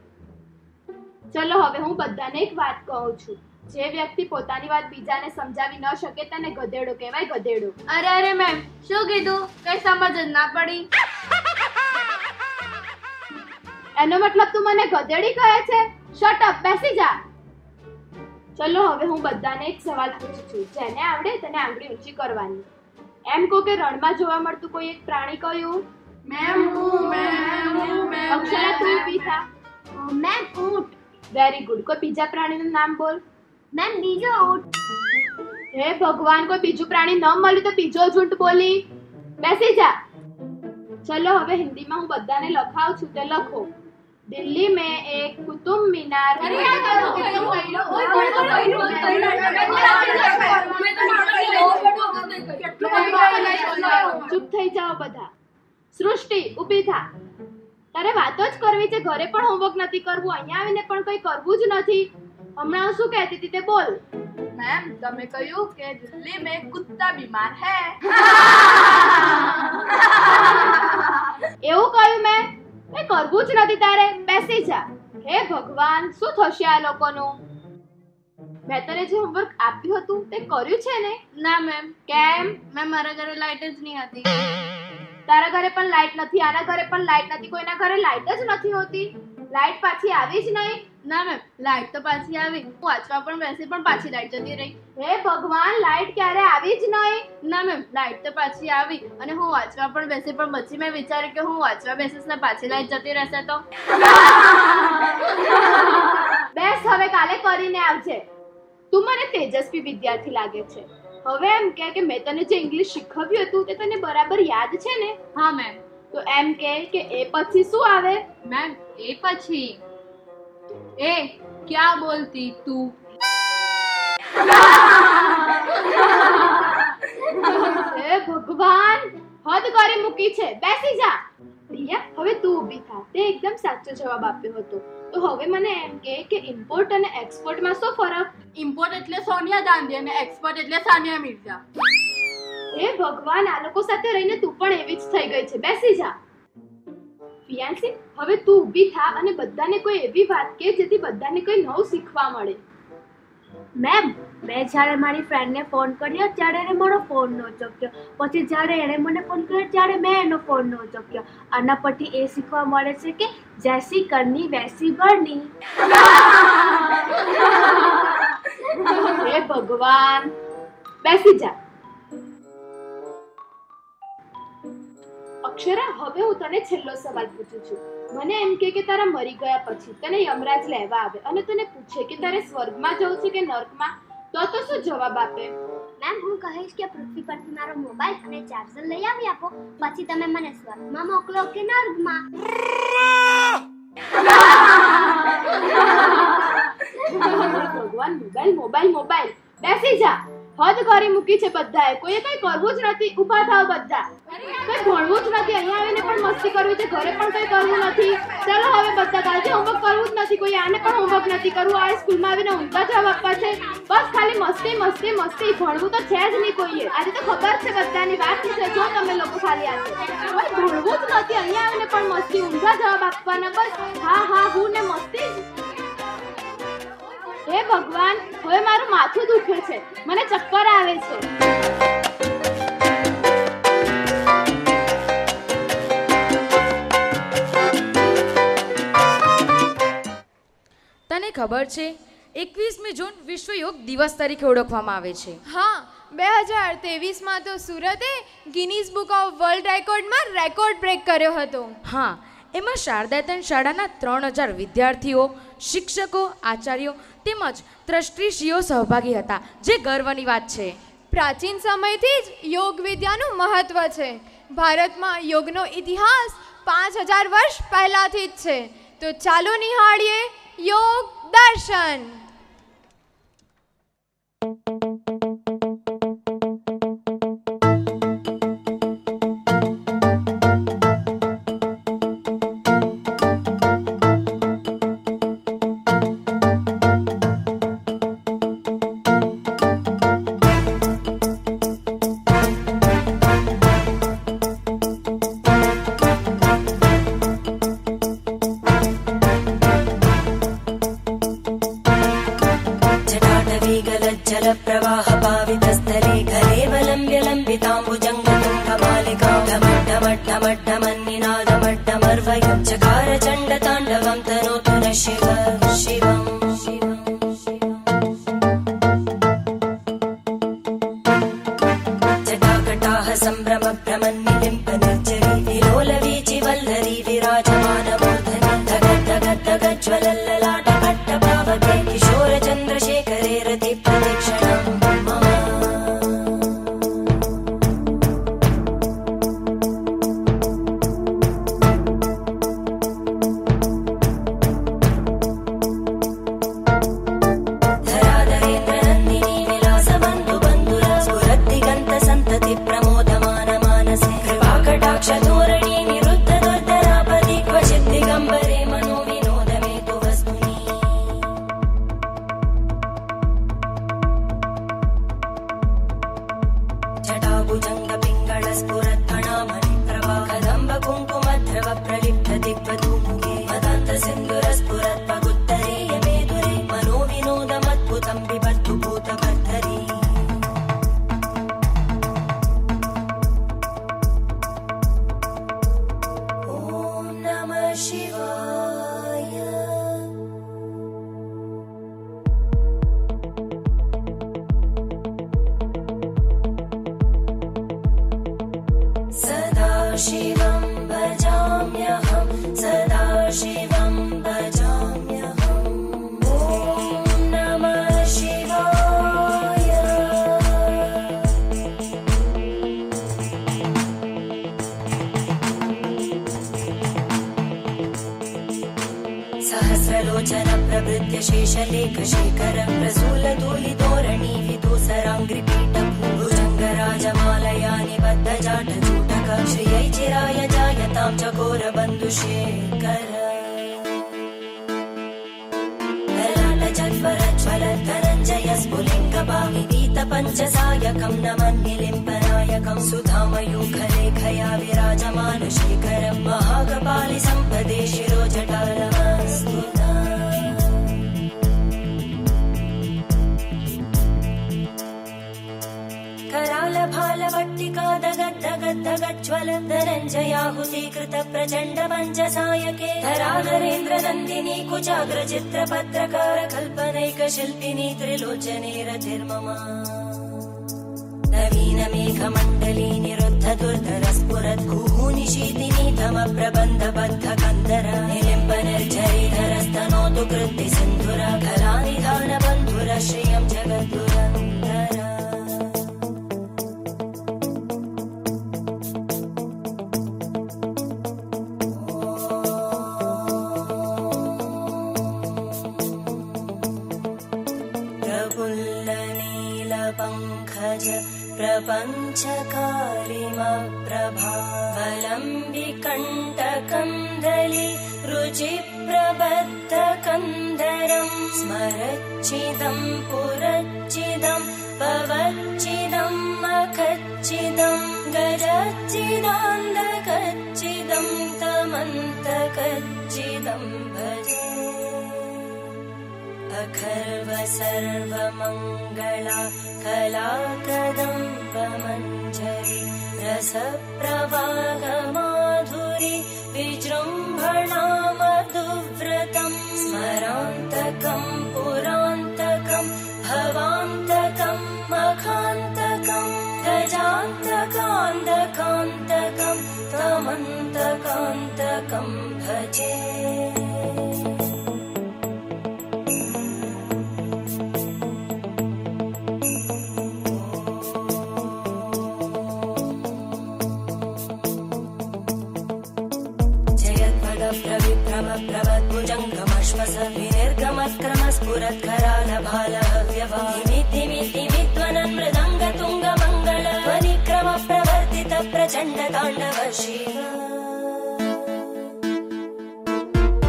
ચલો હવે હું બધાને એક વાત કહું છું. જે વ્યક્તિ પોતાની વાત બીજાને સમજાવી ન શકે તેને ગધેડો કહેવાય, ગધેડો. અરે અરે મેમ, શું કીધું? કઈ સમજ જ ના પડી. એનો મતલબ તું મને ગધેડી કહે છે? શટ અપ, બેસી જા. ચલો હવે હું બધાને એક સવાલ પૂછું છું. જેને આવડે તેને આંગળી ઊંચી કરવાની. એમ કહો કે રણમાં જોવા મળતું કોઈ એક પ્રાણી કયું? અક્ષરા તું ઊભી થા. મેમ ઊંટ. Very good. કોઈ બીજા પ્રાણીનું નામ બોલ. મેમ બીજો ઊંટ. હે ભગવાન, કોઈ બીજું પ્રાણી ન મળ્યું તો બીજો જ ઊંટ બોલી. બેસી જા. ચલો હવે હિન્દીમાં હું બધાને લખાવું છું, તે લખો. दिल्ली में एक कुतुब मीनार ચૂપ થઈ જાઓ બધા. સૃષ્ટિ ઊભી થા. તારે વાતો જ કરવી છે, ઘરે પણ હોમવર્ક નથી કરવું, અહીંયા આવીને પણ કંઈ કરવું જ નથી. હમણાં હું શું કહેતી હતી તે બોલ. મેમ, તમે કહ્યું કે દિલ્હી में कुत्ता बीमार है. એવું કહ્યું મેં? એ કરવું જ નથી તારે. બેસી જા. હે ભગવાન, શું થશે આ લોકોનું? મેં તને જે હોમવર્ક આપ્યું હતું તે કર્યું છે ને? ના મેમ. કેમ? મેમ, મારા ઘરે લાઈટ જ નહીં હતી. તારા ઘરે પણ લાઈટ નથી, આના ઘરે પણ લાઈટ નથી, કોઈના ઘરે લાઈટ જ નથી હોતી. લાઈટ પાછી આવી જ નહીં. ના મેમ, લાઈટ તો પાછી આવી. હું વાંચવા પણ બેસી પણ પાછી લાઈટ જતી રહી. હે ભગવાન, લાઈટ ક્યારે આવી જ નહીં? ના મેમ, લાઈટ તો પાછી આવી અને હું વાંચવા પણ બેસી, પણ પછી મેં વિચાર્યું કે હું વાંચવા બેસીશ ને પાછી લાઈટ જતી રહેશે તો. બેસ, હવે કાલે કરીને આવજે. તું મને તેજસ્વી વિદ્યાર્થી લાગે છે. હવે એમ કે મેં તને જે ઇંગ્લિશ શીખવ્યું હતું તે તને બરાબર યાદ છે ને? હા મેમ. તો એમ કે એ પછી શું આવે? મેમ, એ પછી એ ક્યાં બોલતી તું? હે ભગવાન, હદ કરી મૂકી છે. બેસી જા. રિયા, હવે તું ઊભી થા. તે એકદમ સાચો જવાબ આપ્યો હતો. તો હવે મને એમ કે ઇમ્પોર્ટ અને એક્સપોર્ટમાં શું ફરક? ઇમ્પોર્ટ એટલે સોનિયા ગાંધી અને એક્સપોર્ટ એટલે સાનિયા મિર્ઝા. હે ભગવાન, આ લોકો સાથે રહીને તું પણ એવી જ થઈ ગઈ છે. બેસી જા. ફિયાન્સી, હવે તું ઊભી થા અને બધાને કોઈ એવી વાત કે જેથી બધાને કોઈ નવું શીખવા મળે. મેમ, મેં જ્યારે મારી ફ્રેન્ડને ફોન કર્યો ત્યારે એને મારો ફોન ન ઉચક્યો. પછી જ્યારે એણે મને ફોન કર્યો ત્યારે મેં એનો ફોન ન ઉચક્યો. આના પરથી એ શીખવા મળે છે કે જૈસી કરની વૈસી ભરની. હે ભગવાન, બેસી જા. અક્ષરા, હવે હું તને છેલ્લો સવાલ પૂછું છું. મને એમ કે તારા મરી ગયા પછી તને યમરાજ લેવા આવે અને તને પૂછે કે તારે સ્વર્ગમાં જવું છે કે નર્કમાં, તો શું જવાબ આપે? મેમ, હું કહીશ કે પૃથ્વી પરથી મારો મોબાઈલ અને ચાર્જર લઈ આવી આપો, પછી તમે મને સ્વર્ગમાં મોકલો કે નર્કમાં. ભગવાન, મોબાઈલ મોબાઈલ મોબાઈલ. બેસી જા. હદ કરી મૂકી છે બધાએ. કોઈએ કઈ કરવું જ નથી. ઊભા થાવ બધા. કઈ ભણવું જ નથી, અહીંયા આવીને પણ મસ્તી કરવી છે, ઘરે પણ કઈ કરવું નથી. ચલો હવે બધા, કાલથી હોમવર્ક કરવું જ નથી. કોઈ આને પણ હોમવર્ક નથી કરવું. આ સ્કૂલમાં આવીને ઊંધા જવાબ આપવા છે. બસ ખાલી મસ્તી મસ્તી મસ્તી. ભણવું તો છે જ નહીં કોઈએ. આજે તો ખબર છે બધાની વાત છે. જો તમે લોકો ખાલી આજે કોઈ ભણવું જ નથી, અહીંયા આવીને પણ મસ્તી, ઊંધા જવાબ આપવાના. બસ હા હા હું ને મસ્તી જ. હે ભગવાન, હવે મારું માથું દુખે છે, મને ચક્કર આવે છે. તને ખબર છે 21મી જૂન વિશ્વ યોગ દિવસ તરીકે ઓળખવામાં આવે છે. હા, 2023માં તો સુરતે ગિનીઝ બુક ઓફ વર્લ્ડ રેકોર્ડમાં રેકોર્ડ બ્રેક કર્યો હતો. હા, એમાં શારદાતન શાળાના 3000 વિદ્યાર્થીઓ, શિક્ષકો, આચાર્યો તેમજ ટ્રસ્ટીશ્રીઓ સહભાગી હતા, જે ગર્વની વાત છે. પ્રાચીન સમયથી જ યોગ વિદ્યાનું મહત્વ છે. ભારતમાં યોગનો ઇતિહાસ 5000 વર્ષ પહેલાથી જ છે. તો ચાલો નિહાળીએ યોગ દર્શન. ललिताम्बुजङ्गतुङ्गमालिकां ढमड्ढमड्ढमड्ढमन्निनादमड्ढमर्वयं चकार चण्डताण्डवं तनोतु नः शिव शिवम् जटाकटाः सम्भ्रमभ्रमन्निलिम्प निर्जरी विलोलवीचि वल्लरी विराजमानमूर्धनि धगद्धगद्धगज्ज्वलल्ललाटपट्टपावके किशोरचन्द्रशेखरे रतिप्रदक्षिणं मम धराधरेन्द्रनन्दिनी विलासबन्धुबन्धुरा स्फुरद्दिगन्तसन्तति प्रमोदमानमानसे कृपाकटाक्षधोरणी निरुद्धदुर्धरापदि क्वचित् दिगम्बरे मनोविनोदमेतु वस्तुनि जटाभुजङ्गपिङ्गळस्फुरत्फणामणिप्रभा कदम्बकुङ्कुमध्रव प्रलिप्तदिग्वधूमुखे मदान्तसिन्दुरस्फुरत्पगुत्तरे यमेदुरे मनोविनोदमद्भुतं बिबद्धु भूतभर्धरी ॐ नमः शिवाय सदा शिवं भजाम्यहं सदा शिवं भजाम्यहम् ॐ नमः शिवाय सहस्रलोचन प्रभृत्य शेषलेखशेखर प्रसूलतूलितोरणी विदूसराङ्घ्रिपीठ भुजङ्गराजमालया निबद्धजाटजूटक श्रियै चिराय जायतां चकोरबन्धुशेखर ललाटजज्वरज्वलद्धनञ्जय स्फुलिङ्गपाविदीतपञ्चसायकं नमन्निलिम्पनायकं सुधामयूखलेखया विराजमानशेखरं महाकपालि सम्पदे शिरोजटालमस्तुता करालभालवट्टिका दगद्धगद्धगज्ज्वल धनञ्जयाहुतीकृत प्रचण्ड पञ्चसायके धराधरेन्द्रनन्दिनी कुचाग्रचित्रपत्रकार कल्पनैकशिल्पिनी त्रिलोचने रतिर्मम नवीनमेघमण्डली निरुद्ध दुर्धरस्फुरद्भूः निशीतिनी तमप्रबन्धबद्धकन्दर निलिम्ब निर्झरीधरस्तनोतु कृत्ति सिन्धुरा कलानिधानबन्धुर श्रियं जगद्दुरन्दर प्रफुल्लनीलपङ्कज प्रपञ्चकारिमप्रभावलम्बिकण्टकन्दलि रुचिप्रबद्धकन्दरं स्मरच्चिदं पुरच्चिदं भवच्चिदं मखच्चिदं गजच्चिदान्धकच्चिदं तमन्तकच्चिदं भजे अखर्व सर्वमङ्गला कलाकदम्बमञ्जरी रसप्रवाहमाधुरी विजृम्भणा मधुव्रतं स्मरान्तकं पुरान्तकं भवान्तकं मखान्तकं गजान्तकान्तकान्तकं तमन्तकान्तकं भजे प्रवद्भुजङ्गमश्वस विनिर्गमक्रमस्फुरत्करालभालहव्यवादिमिद्दिमिद्दिमिद्वनन् मृदङ्गतुङ्गमङ्गल ध्वनिक्रम प्रवर्तित प्रचण्डताण्डव शिव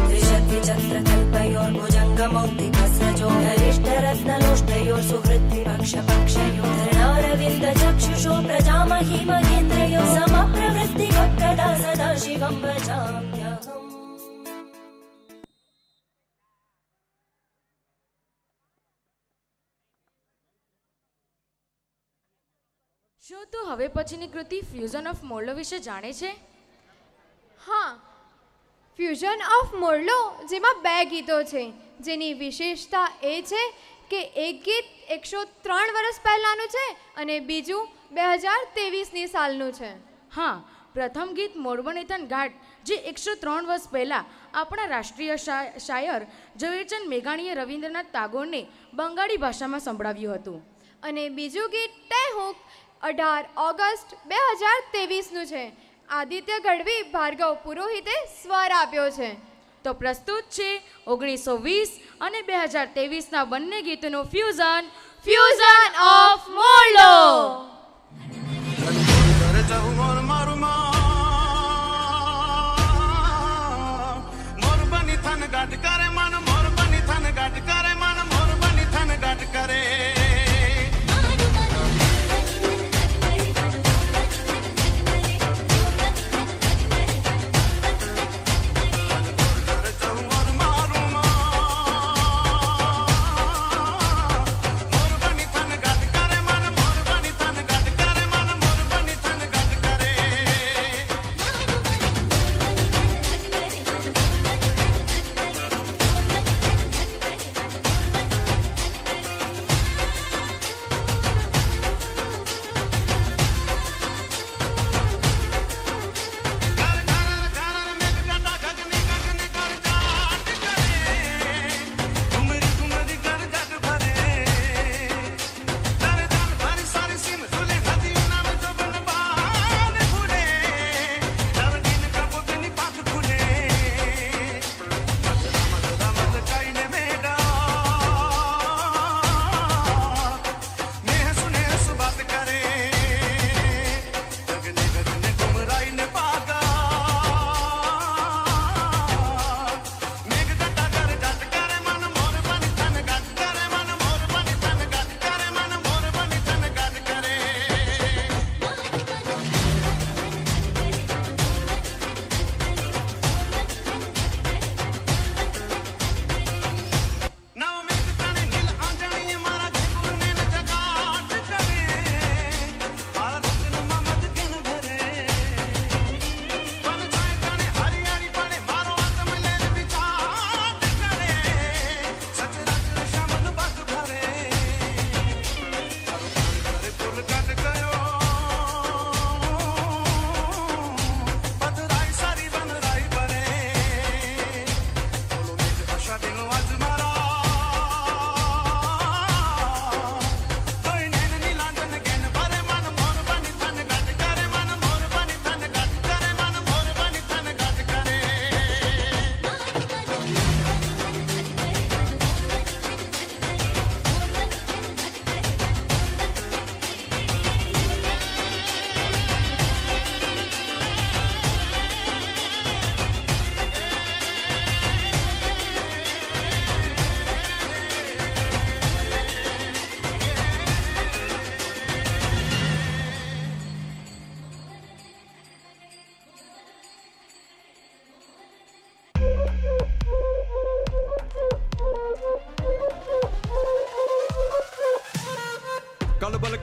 त्रिशक्तिचक्रकल्पयोर्भुजङ्गमौक्तिकस्रजो गरिष्ठरत्नलोष्टयोः सुहृद्विपक्षपक्षयोः धरणारविन्दचक्षुषो प्रजामहि महेन्द्रयोः समप्रवृत्तिवक्कदा सदा शिवं भजाम्यहम् શું તું હવે પછીની કૃતિ ફ્યુઝન ઓફ મોર્લો વિશે જાણે છે? હા, ફ્યુઝન ઓફ મોર્લો જેમાં 2 ગીતો છે, જેની વિશેષતા એ છે કે એક ગીત 103 વર્ષ પહેલાંનું છે અને બીજું 2023ની સાલનું છે. હા, પ્રથમ ગીત મોરબનેથન ઘાટ જે 103 વર્ષ પહેલાં આપણા રાષ્ટ્રીય શાયર ઝવેરચંદ મેઘાણીએ રવિન્દ્રનાથ ટાગોરને બંગાળી ભાષામાં સંભળાવ્યું હતું અને બીજું ગીત ટેહુક 18 ઓગસ્ટ 2023નું છે. આદિત્ય ગઢવી ભાર્ગવ પુરોહિતે સ્વર આપ્યો છે. તો પ્રસ્તુત છે 1920 અને 2023ના બંને ગીતોનું ફ્યુઝન ઓફ મોર્લો.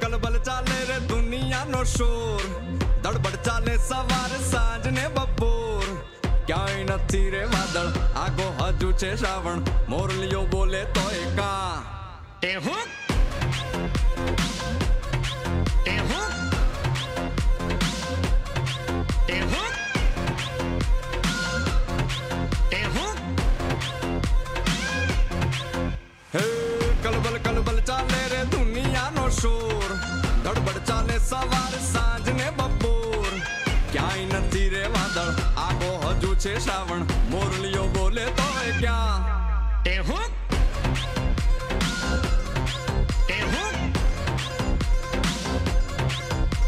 કલબલ ચાલે રે દુનિયાનો શોર, દડબડ ચાલે સવાર સાંજ ને બપોર. ક્યાંય નથી રે વાદળ, આગો હજુ છે શ્રાવણ, મોરલીઓ બોલે તોય કા ટેહુક ટેહુક ટેહુક ટેહુક. હે કલબલ કલબલ ચાલે રે દુનિયાનો શોર, દડબડ ચાલે સવાર સાંજ ને બપોર. ક્યાંય નથી રે વાદળ, આગો હજુ છે શ્રાવણ, મોરલીઓ બોલે તોય ક્યાં ટેહુક ટેહુક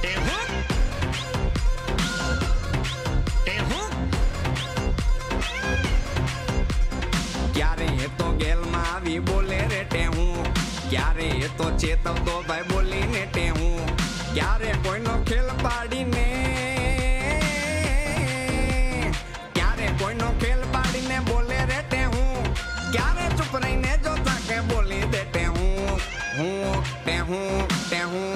ટેહુક ટેહુક. ક્યારે એ તો ગેલમાં આવી બોલે રે ટેહું, ક્યારે એ તો ચેતવતો ભાઈ બોલીને ટેહું, ક્યારે કોઈનો ખેલ પાડીને, ક્યારે કોઈનો ખેલ પાડીને બોલે રે ટેહું, ક્યારે ચૂપ રહીને જો થાકે બોલી દે ટેહું હું ટેહું ટેહું.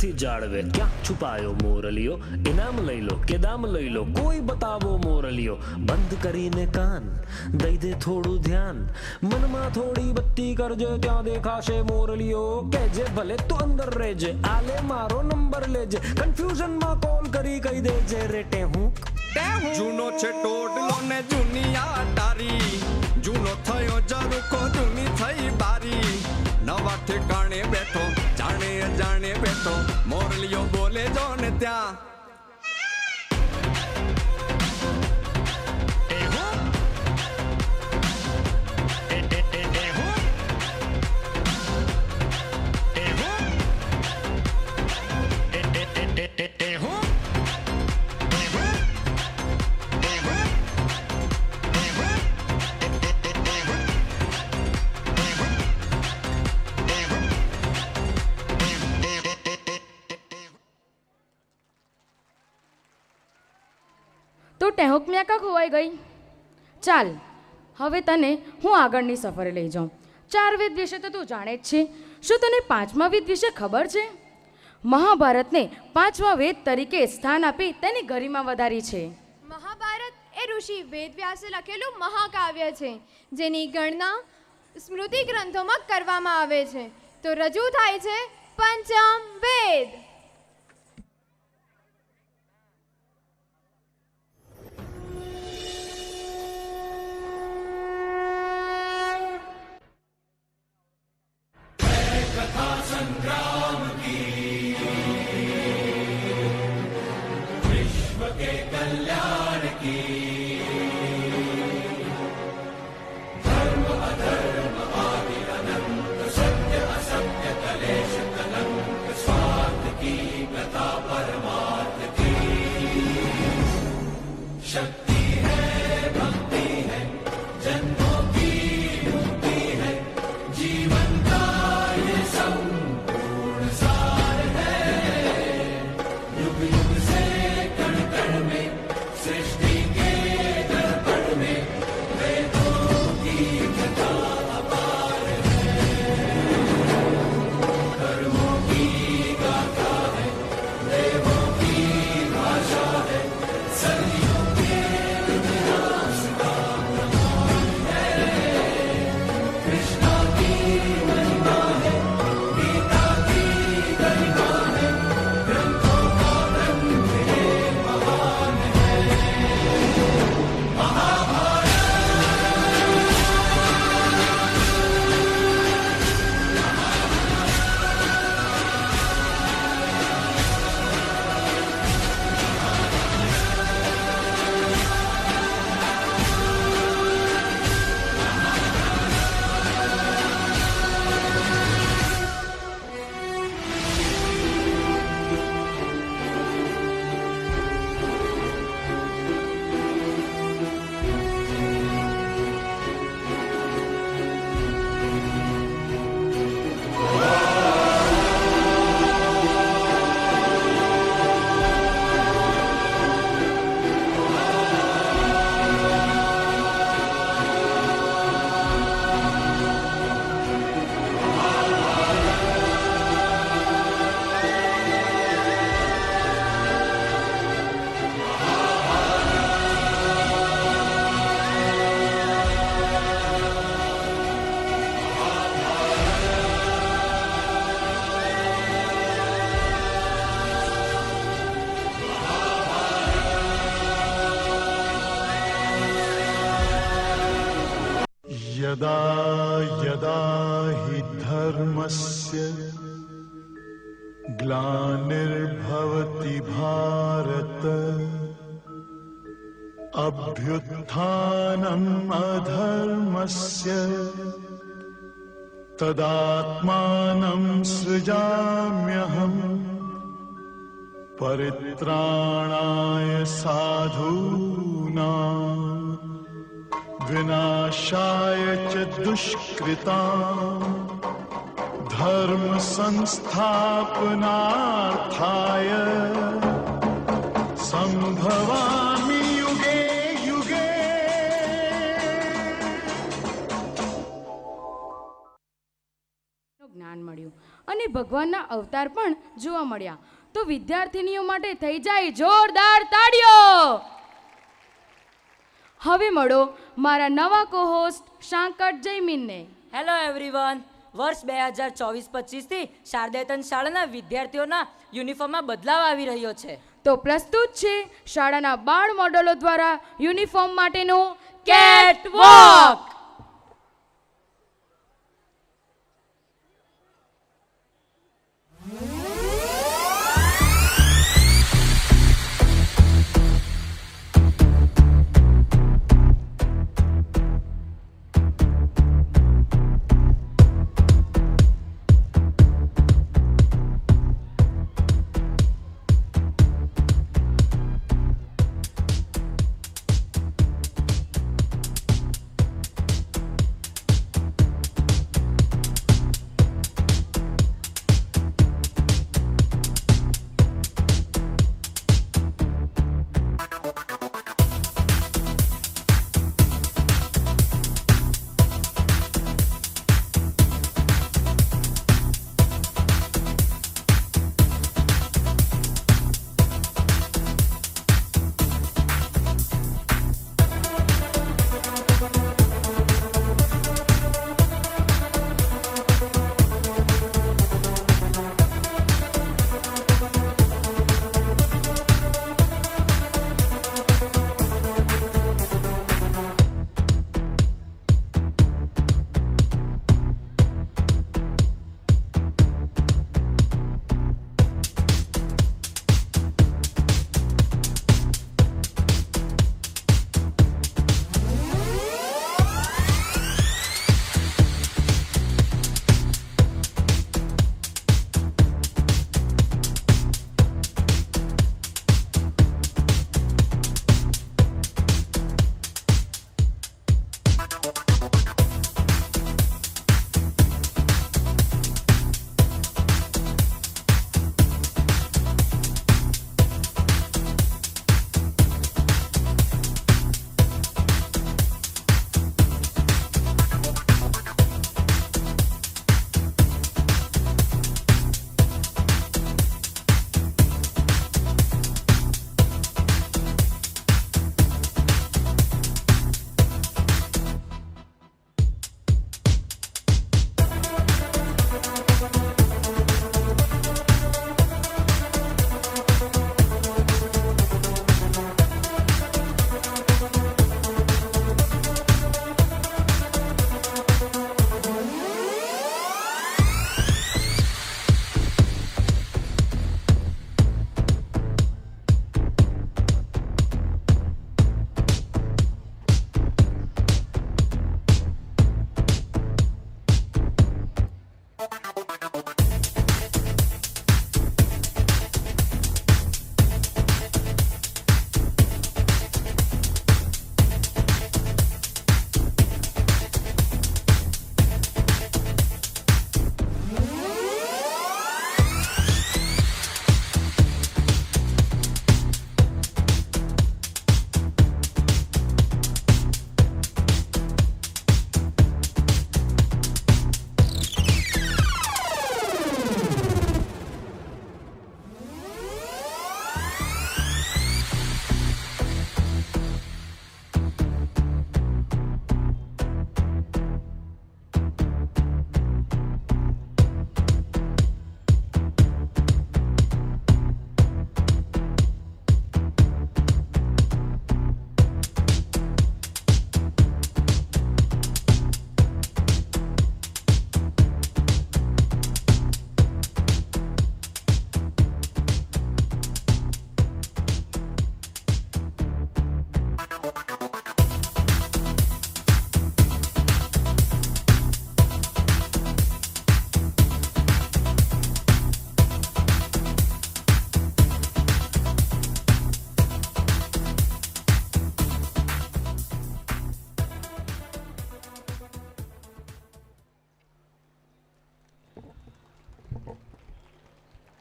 નથી જાળવે ક્યાં છુપાયો મોરલિયો ઇનામ લઈ લો કે દામ લઈ લો કોઈ બતાવો મોરલિયો બંધ કરીને કાન દઈ દે થોડું ધ્યાન મનમાં થોડી બત્તી કરજે ત્યાં દેખાશે મોરલિયો કહેજે ભલે તો અંદર રહેજે આલે મારો નંબર લેજે કન્ફ્યુઝનમાં કોલ કરી કહી દેજે રેટે હું જૂનો છે ટોડલો ને જૂની અટારી જૂનો થયો જરુકો જૂની થઈ બારી નવા ઠેકાણે બેઠો જાણે અજાણે બેઠો મોરલિયો બોલે જો ને ત્યાં તો ટેહોકમ્યા કા ખોવાઈ ગઈ? ચાલ હવે તને હું આગળની સફરે લઈ જાઉં. 4 વેદ વિશે તો તું જાણે જ છે. શું તને 5મા વેદ વિશે ખબર છે? મહાભારતને 5મા વેદ તરીકે સ્થાન આપી તેની ગરિમા વધારી છે. મહાભારત એ ઋષિ વેદવ્યાસે લખેલું મહાકાવ્ય છે, જેની ગણના સ્મૃતિ ગ્રંથોમાં કરવામાં આવે છે. તો રજૂ થાય છે પંચમ વેદ. संग्राम की विश्व के कल्याण की धर्म अधर्म आदि अनंत सत्य असत्य कलेश कलंक स्वार्थ की कथा परमार्थ की शक्ति है भक्ति है जन्मों की मुक्ति है जीवन का ये संपूर्ण सार है युग युग से कण कण में सृष्टि के दर्पण में वेदों की कथा अपार है कर्मों की गाथा है देवों की भाषा है सदियों के इतिहास का प्रमाण है कृष्णा की महिमा है गीता की गरिमा है ग्रंथों का ग्रंथ है महान है महाभारत यदा यदा हि धर्मस्य ग्लानिर्भवति भारत अभ्युत्थानम् अधर्मस्य तदात्मानं सृजाम्यहम् परित्राणाय साधूनां विनाशाय च दुष्कृतां धर्म संस्थापनार्थाय संभवामि युगे युगे. જ્ઞાન મળ્યું અને ભગવાનના અવતાર પણ જોવા મળ્યા. તો વિદ્યાર્થીનીઓ માટે થઈ જાય જોરદાર તાળીઓ. હવે મળો મારા નવા કોહોસ્ટ શાંકટ જયમીનને. Hello everyone. વર્ષ 2024-25થી શારદાતન શાળાના વિદ્યાર્થીઓના યુનિફોર્મમાં બદલાવ આવી રહ્યો છે. તો પ્રસ્તુત છે શાળાના બાળ મોડલો દ્વારા યુનિફોર્મ માટેનો કેટવોક.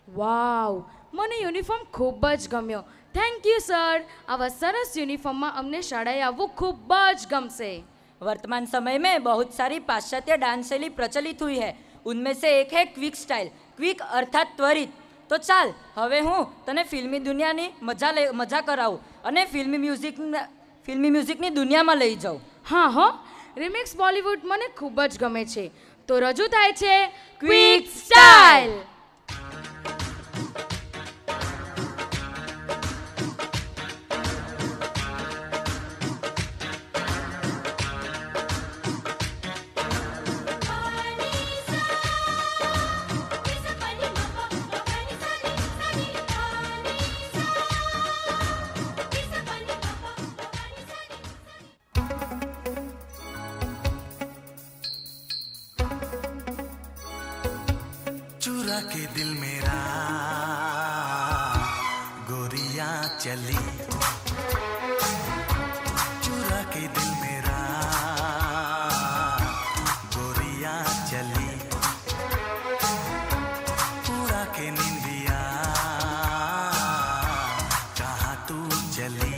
વાવ, મને યુનિફોર્મ ખૂબ જ ગમ્યો. Thank you sir. આવા સરસ યુનિફોર્મમાં અમને શાળાએ આવવું ખૂબ જ ગમશે. वर्तमान समय में बहुत सारी पाश्चात्य डांस शैली प्रचलित हुई है. उनमें से एक है क्विक स्टाइल, क्विक अर्थात त्वरित। तो ચાલ હવે હું તને ફિલ્મી દુનિયાની મજા કરાવું અને ફિલ્મી મ્યુઝિકની દુનિયામાં લઈ જાઉં. હા હો, રિમિક્સ બોલિવૂડ મને ખૂબ જ ગમે છે. તો રજૂ થાય છે ક્વિક સ્ટાઇલ. चुरा के दिल मेरा गोरियां चली, चुरा के दिल मेरा गोरियां चली, पूरा के निंदिया कहाँ तू चली.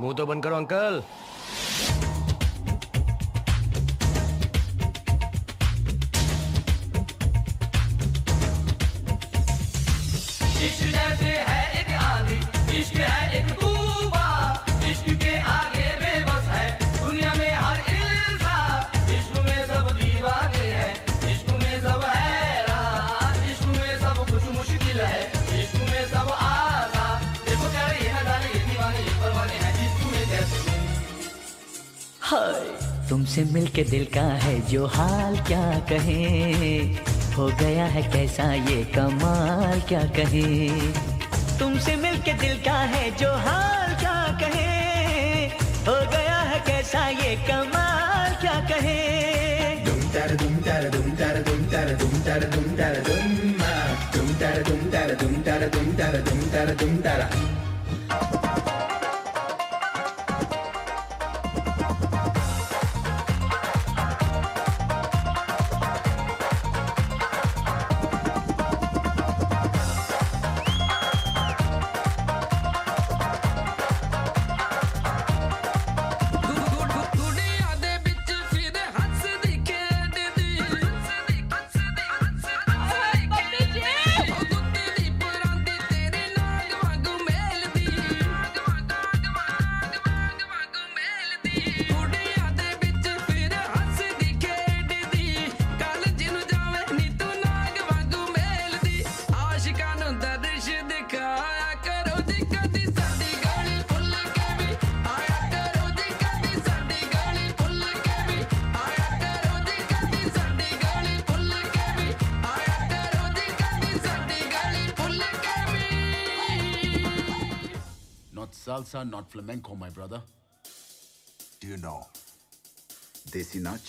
मुंह तो बंद करो अंकल. इश्क जैसे है एक आंधी, इश्क है एक तूफान, इश्क के आगे बेबस है दुनिया में हर इंसान. इश्क में सब दीवाने हैं, इश्क में सब हैरान, इश्क में सब कुछ मुश्किल है, इश्क में सब आसान. देखो प्यारे ये नजारे, ये दीवाने, ये परवाने हैं इश्क में कैसे. हाय तुमसे मिलके दिल का है जो हाल क्या कहें, हो गया है कैसा ये कमाल क्या कहें. तुमसे मिलके दिल का है जो हाल क्या कहें, हो गया है कैसा ये कमाल क्या कहें. Dum tada dum tada dum tada dum tada dum tada dum tada dum dum tada dum tada dum tada dum tada dum tada dum tada. Not salsa, not flamenco, my brother. Do you know Desi Nach?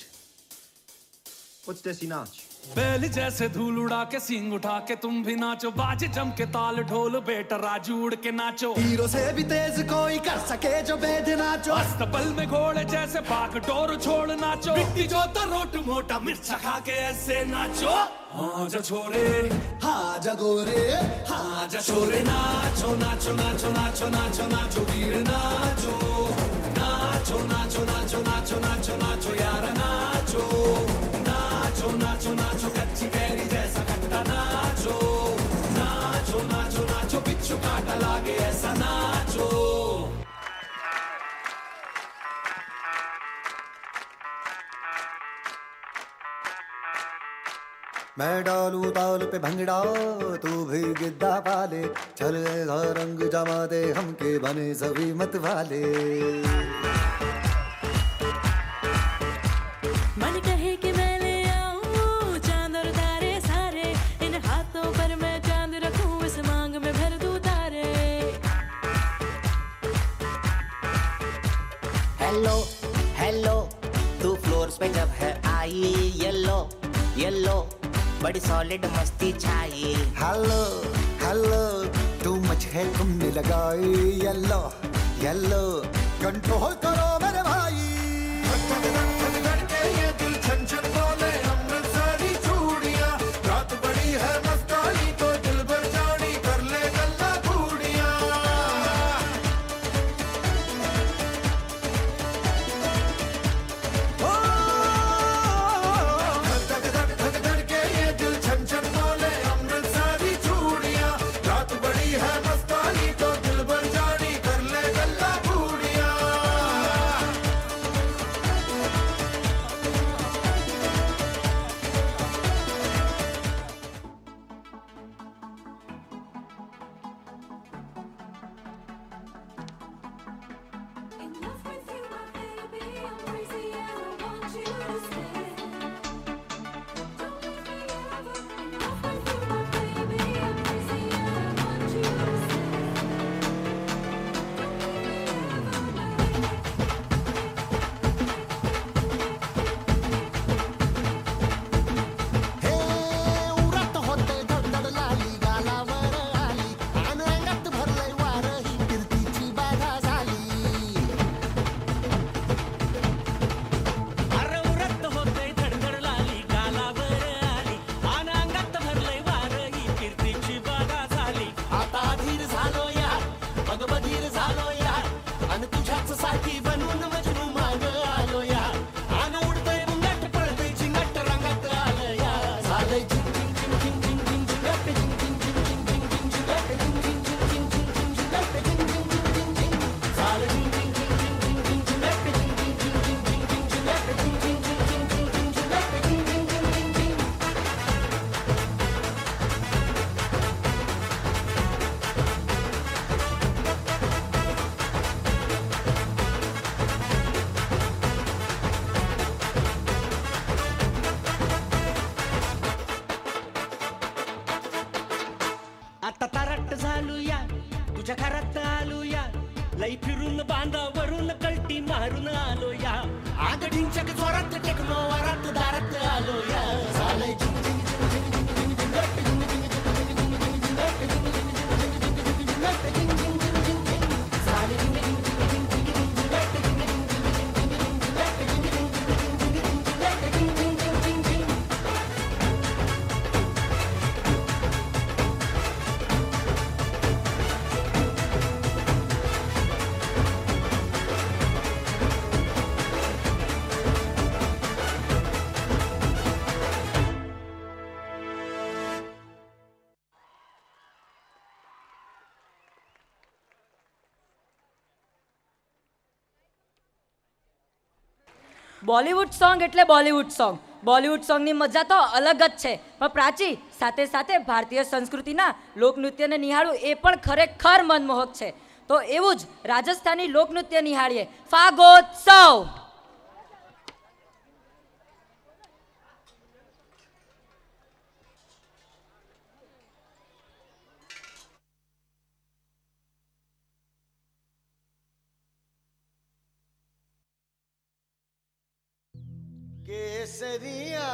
What's Desi Nach? बैल जैसे धूल उड़ा के सींग उठा के तुम भी नाचो, बाज जम के ताल ढोल बेटा राजू उड़ के नाचो। हीरो से भी तेज कोई कर सके जो बेद नाचो, अस्तबल में घोड़े जैसे भाग डोर छोड़ नाचो। मिट्टी जो रोट मोटा मिर्चा खा के ऐसे नाचो। हाँ जा छोरे हाँ जा गोरे हाँ जा छोरे, नाचो नाचो नाचो नाचो नाचो नाचो वीर नाचो नाचो नाचो नाचो नाचो नाचो नाचो यार नाचो नाचो नाचो नाचो कच्ची कैरी जैसा खट्टा नाचो नाचो नाचो नाचो बिच्छू काटा लागे ऐसा नाचो। मैं डालू ताल पे भंगड़ा तू भी गिद्दा पाले, चल ऐसा रंग जमा दे हमके बने सभी मत वाले। मन कहे कि मैं ले आऊं चांद और तारे सारे, इन हाथों पर मैं चांद रखूं, इस मांग में भर दूं तारे। हेलो हेलो तू फ्लोर्स पे जब है आई, येलो येलो बड़ी सॉलिड मस्ती छाई। हेलो हेलो तू मुझे तुमने लगाई, येलो येलो कंट्रोल करो मेरे भाई। ये दिल छन छन बोले अमृतसरी चूड़ियां, रात बड़ी है मस्तानी तो दिल भर जानी कर ले गल्ला घूड़ियां। धक धक धक धक के ये दिल छन छन बोले अमृतसरी चूड़ियां, रात बड़ी है मस्तानी तो दिल भर जानी कर ले गल्ला घूड़ियां। उरत होते धडधड लाली गालावर आली, आणि अंगात भरलंय वार ही कीर्तीची बाधा झाली। अरे उरत होते धडधड लाली गालावर आली, आणि अंगात भरलंय वार ही कीर्तीची बाधा झाली। आता धीर झालो यार मग बधीर झालो यार, आणि तुझ्याच साठी बनवून मजनू माग आलो यार, आणि उडतंय मुंगट पळतंय चिंगट रंगात आलं यार। झालंय झिंग झिंग झिंग झिंग झिंग झिंग झिंगट, झिंग झिंग झिंग झिंग झिंग झिंग झिंगट, झिंग झिंग झिंग झिंग झिंग झिंग झिंगट, झिंग झिंग झिंग झिंग झिंग। झालं झिंग झिंग झिंग झिंग झिंग झिंग झिंगट, झिंग झिंग झिंग झिंग झिंग झिंग झिंगट, झिंग झिंग झिंग झिंग झिंग झिंग झिंगट, झिंग झिंग झिंग झिंग झिंग। आता तारट झालू या तुझ्या घरात आलो या, लई फिरून बांधावरून कल्टी मारून आलो या, आग ढिंचक जोरात टेक्नो वरात दारात आलो या। झालंय झिंग झिंग झिंग झिंग झिंग झिंग झिंगट, झिंग झिंग झिंग झिंग झिंग झिंग झिंगट, झिंग झिंग झिंग झिंग झिंग झिंग झिंगट, झिंग झिंग झिंग झिंग झिंग। झालंय झिंग झिंग झिंग झिंग झिंग झिंग झिंगट, झिंग झिंग झिंग झिंग झिंग झिंग झिंगट, झिंग झिंग झिंग झिंग झिंग झिंग झिंगट, झिंग झिंग झिंग झिंग झिंग। બોલિવૂડ સોંગ એટલે બોલિવૂડ સોંગ. બોલિવૂડ સોંગની મજા તો અલગ જ છે. પણ પ્રાચી સાથે સાથે ભારતીય સંસ્કૃતિના લોકનૃત્યને નિહાળવું એ પણ ખરેખર મનમોહક છે. તો એવું જ રાજસ્થાની લોકનૃત્ય નિહાળીએ, ફાગોત્સવ. केसरिया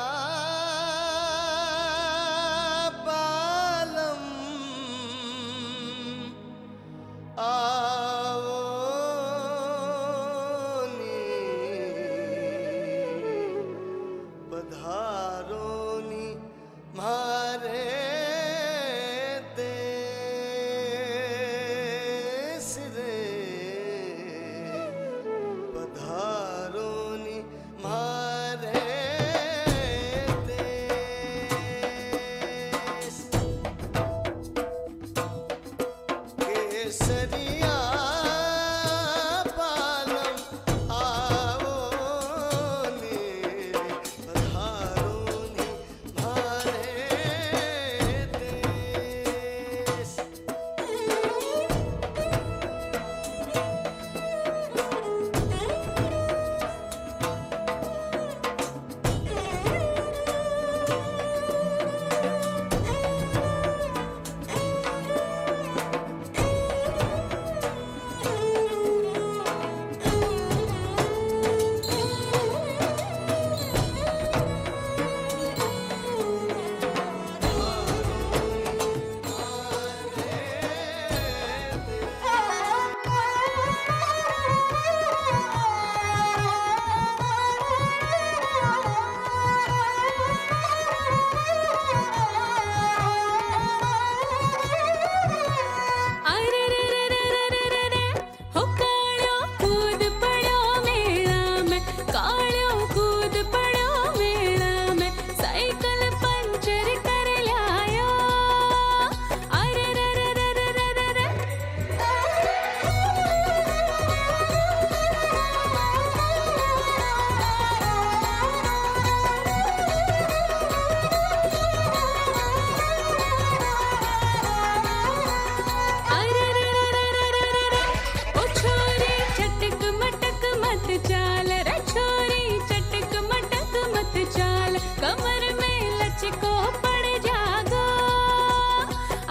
मत चाल रे छोरी चटक मटक मत चाल कमर में लचको पड़ जागो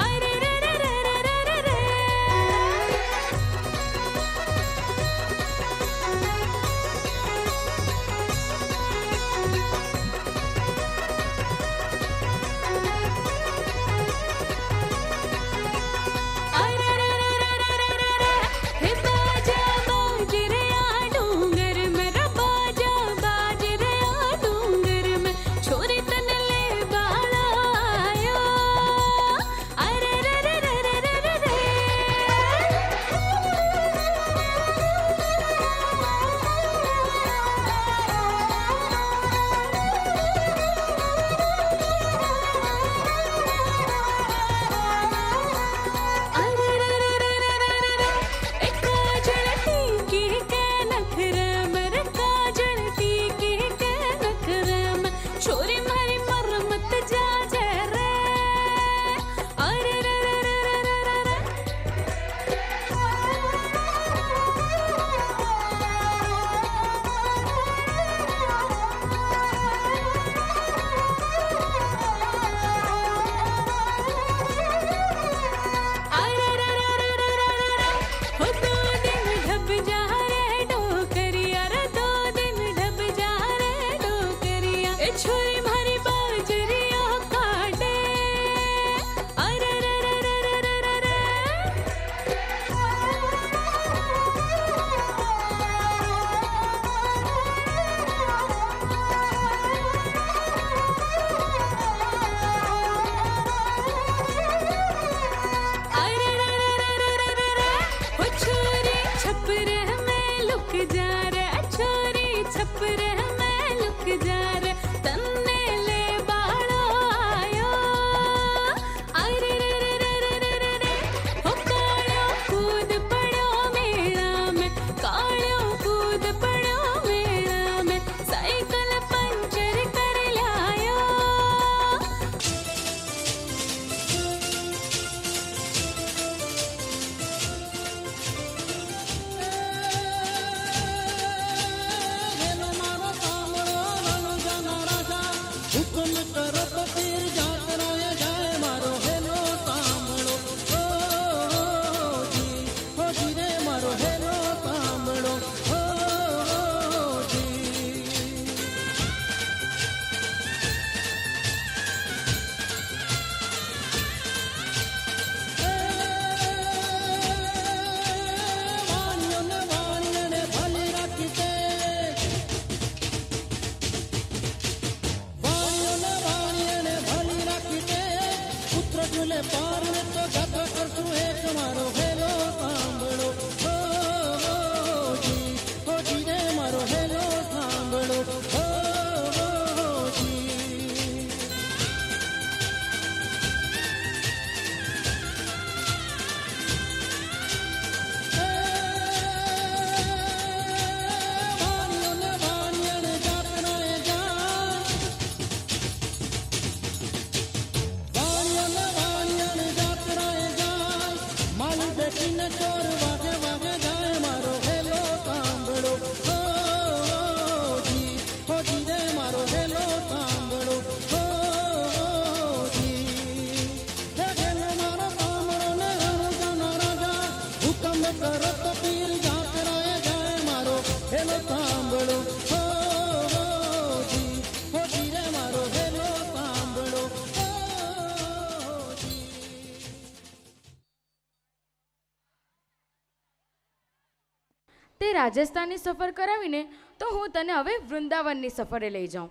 अरे रे रे रे रे रे रे अरे रे रे रे रे रे रे हे बाजा बाज रे आ डूंगर में रे बाजा बाज रे आ डूंगर में छोरी तन ले बाला आयो अरे रे रे रे रे रे रे अरे रे रे रे रे रे रे एक काजल टीकी के नखरे में रे काजल टीकी के नखरे में छोरी मारी मर मत जा जे रे अरे रे रे रे रे रे रे अरे रे रे रे रे रे रे हो दो दिन ढब जा रे डोकरिया रे दो दिन ढब जा रे डोकरिया ए छोरी मारी बाजरिया काटे अरे रे रे रे रे रे रे अरे रे रे रे रे रे रे रे हो छोरी छपरे में लुक जा रे छोरी छपरे में लुक जा रे तन्ने ले बाड़ो आयो अरे रे रे रे रे रे रे रे हो काळो कूद पड़ो मेला में काळो कूद पड़ो मेला में साइकिल पंचर कर लायो હુકમ કરો તો પીર જાતરાએ જાય મારો હેલો સાંભળો હો જી રે મારો હેલો સાંભળો હો જી વાણિયોને ભલી રાખી તે વાણિયોને ભલી રાખી તે પુત્ર ઝૂલે પાર ને તો જાત્રા કરશું એક મારો હેલો સાંભળો હો જી રે મારો હેલો સાંભળો હો જી વાણિયોને જાતરાએ જાય વાણિયોને જાતરાએ જાય માલી બેટીને ચોર વાગે વાગે જાય મારો હેલો સાંભળો હો જી રે મારો હેલો સાંભળો હો જી હે હેલો મારો સાંભળો ને રાજા રાજા હુકમ કરો તો પીર જાતરાએ જાય મારો હેલો સાંભળો હો જી રે મારો હેલો સાંભળો તે રાજસ્થાનની સફર કરાવીને તો હું તને હવે વૃંદાવનની સફરે લઈ જાઉં.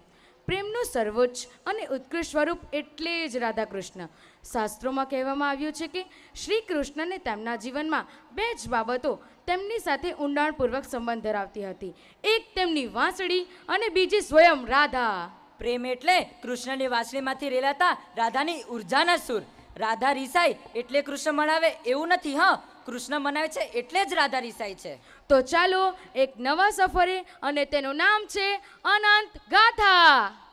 પ્રેમનું સર્વોચ્ચ અને ઉત્કૃષ્ટ સ્વરૂપ એટલે જ રાધા કૃષ્ણ. શાસ્ત્રોમાં કહેવામાં આવ્યું છે કે શ્રી કૃષ્ણને તેમના જીવનમાં બે જ બાબતો તેમની સાથે ઊંડાણપૂર્વક સંબંધ ધરાવતી હતી. એક તેમની વાંસળી અને બીજી સ્વયં રાધા. પ્રેમ એટલે કૃષ્ણની વાંસળીમાંથી રેલાતા રાધાની ઉર્જાના સુર. રાધા રીસાય એટલે કૃષ્ણ મનાવે એવું નથી. હા, કૃષ્ણ મનાવે છે એટલે જ રાધા રીસાય છે. તો ચાલો એક નવા સફરે, અને તેનું નામ છે અનંત ગાથા.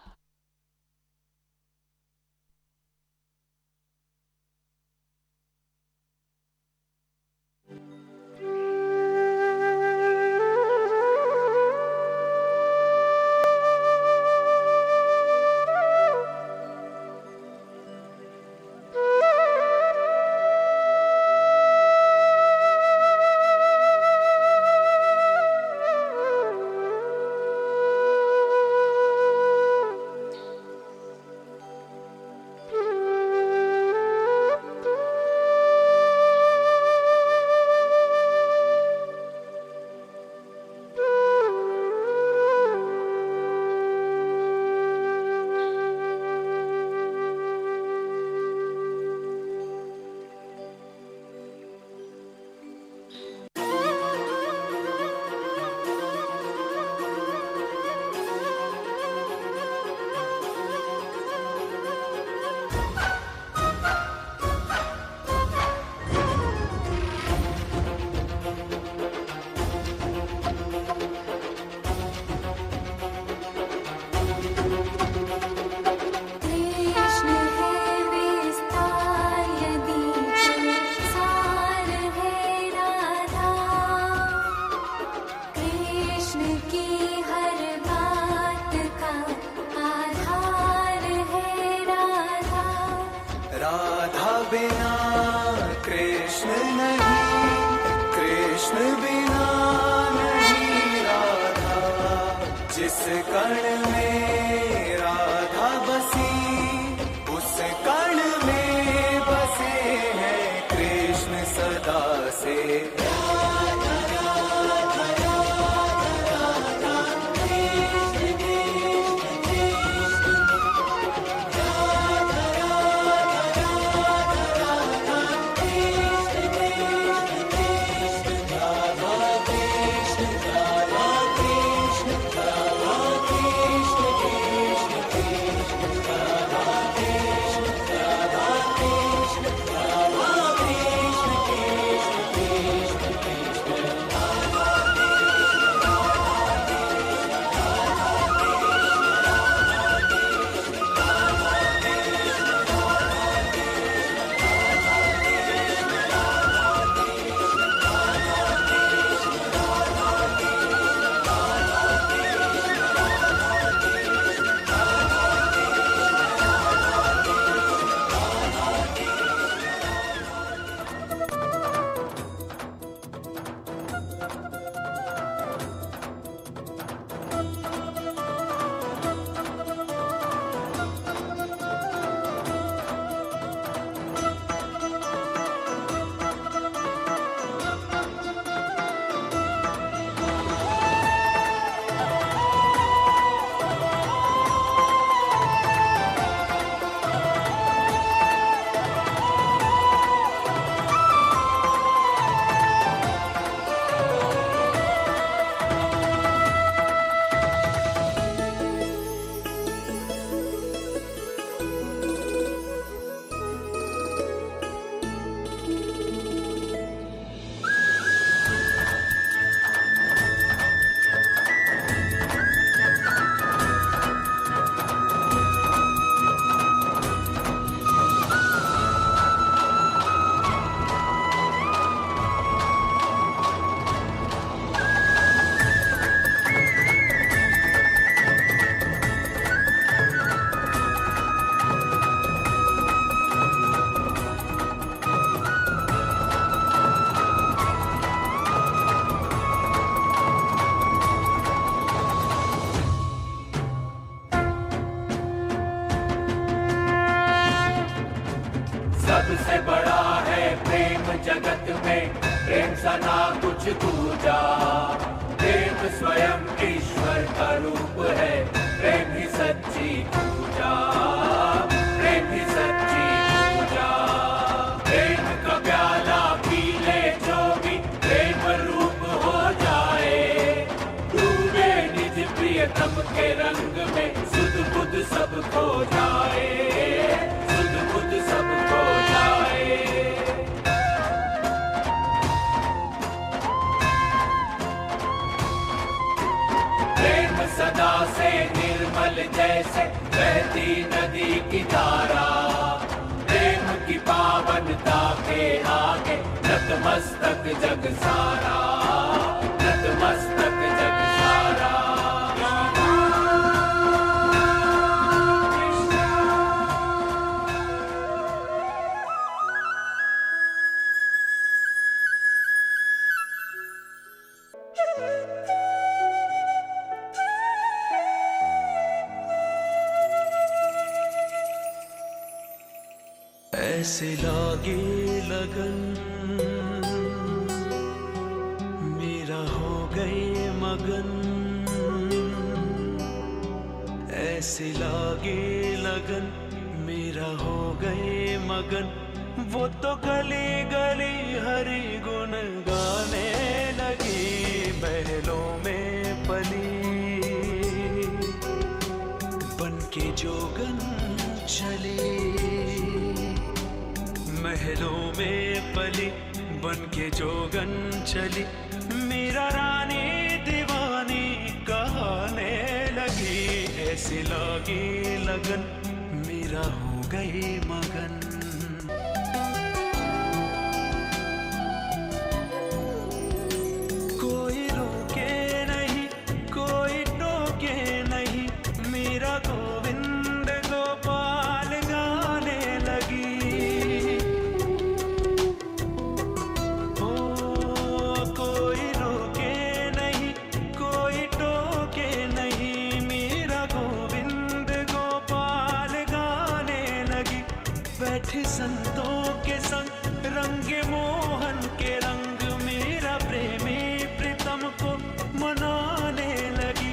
बिना कृष्ण नहीं, कृष्ण बिना नहीं राधा। जिस कण में राधा बसी उस कण में बसे हैं कृष्ण सदा से। सबसे बड़ा है प्रेम जगत में, प्रेम सा ना कुछ दूजा। प्रेम स्वयं ईश्वर का रूप है, प्रेम ही सच्ची पूजा, प्रेम ही सच्ची पूजा। प्रेम का प्याला पी ले जो भी प्रेम रूप हो जाए, डूबे निज प्रियतम के रंग में, सुध बुध सब खो जाए, सुध बुध सब खो जाए। प्रेम सदा से निर्मल जैसे बहती नदी की धारा, प्रेम की पावनता के आगे नतमस्तक जग सारा, नतमस्तक जग सारा। ऐसे लागे लगन मेरा हो गए मगन, ऐसे लागे लगन मेरा हो गए मगन। वो तो गली गली हरि गुण गाने लगी, महलों में पली बन के जोगन चली, महलों में पली बन के जोगन चली। मेरा रानी दीवानी कहने लगी, ऐसी लगी लगन मेरा हो गई मगन। कोई रोके नहीं, कोई टोके नहीं, मेरा गोविंद गोपाल गाने लगी। थे संतों के संग रंगे मोहन के रंग मेरा प्रेमी प्रीतम को मनाने लगी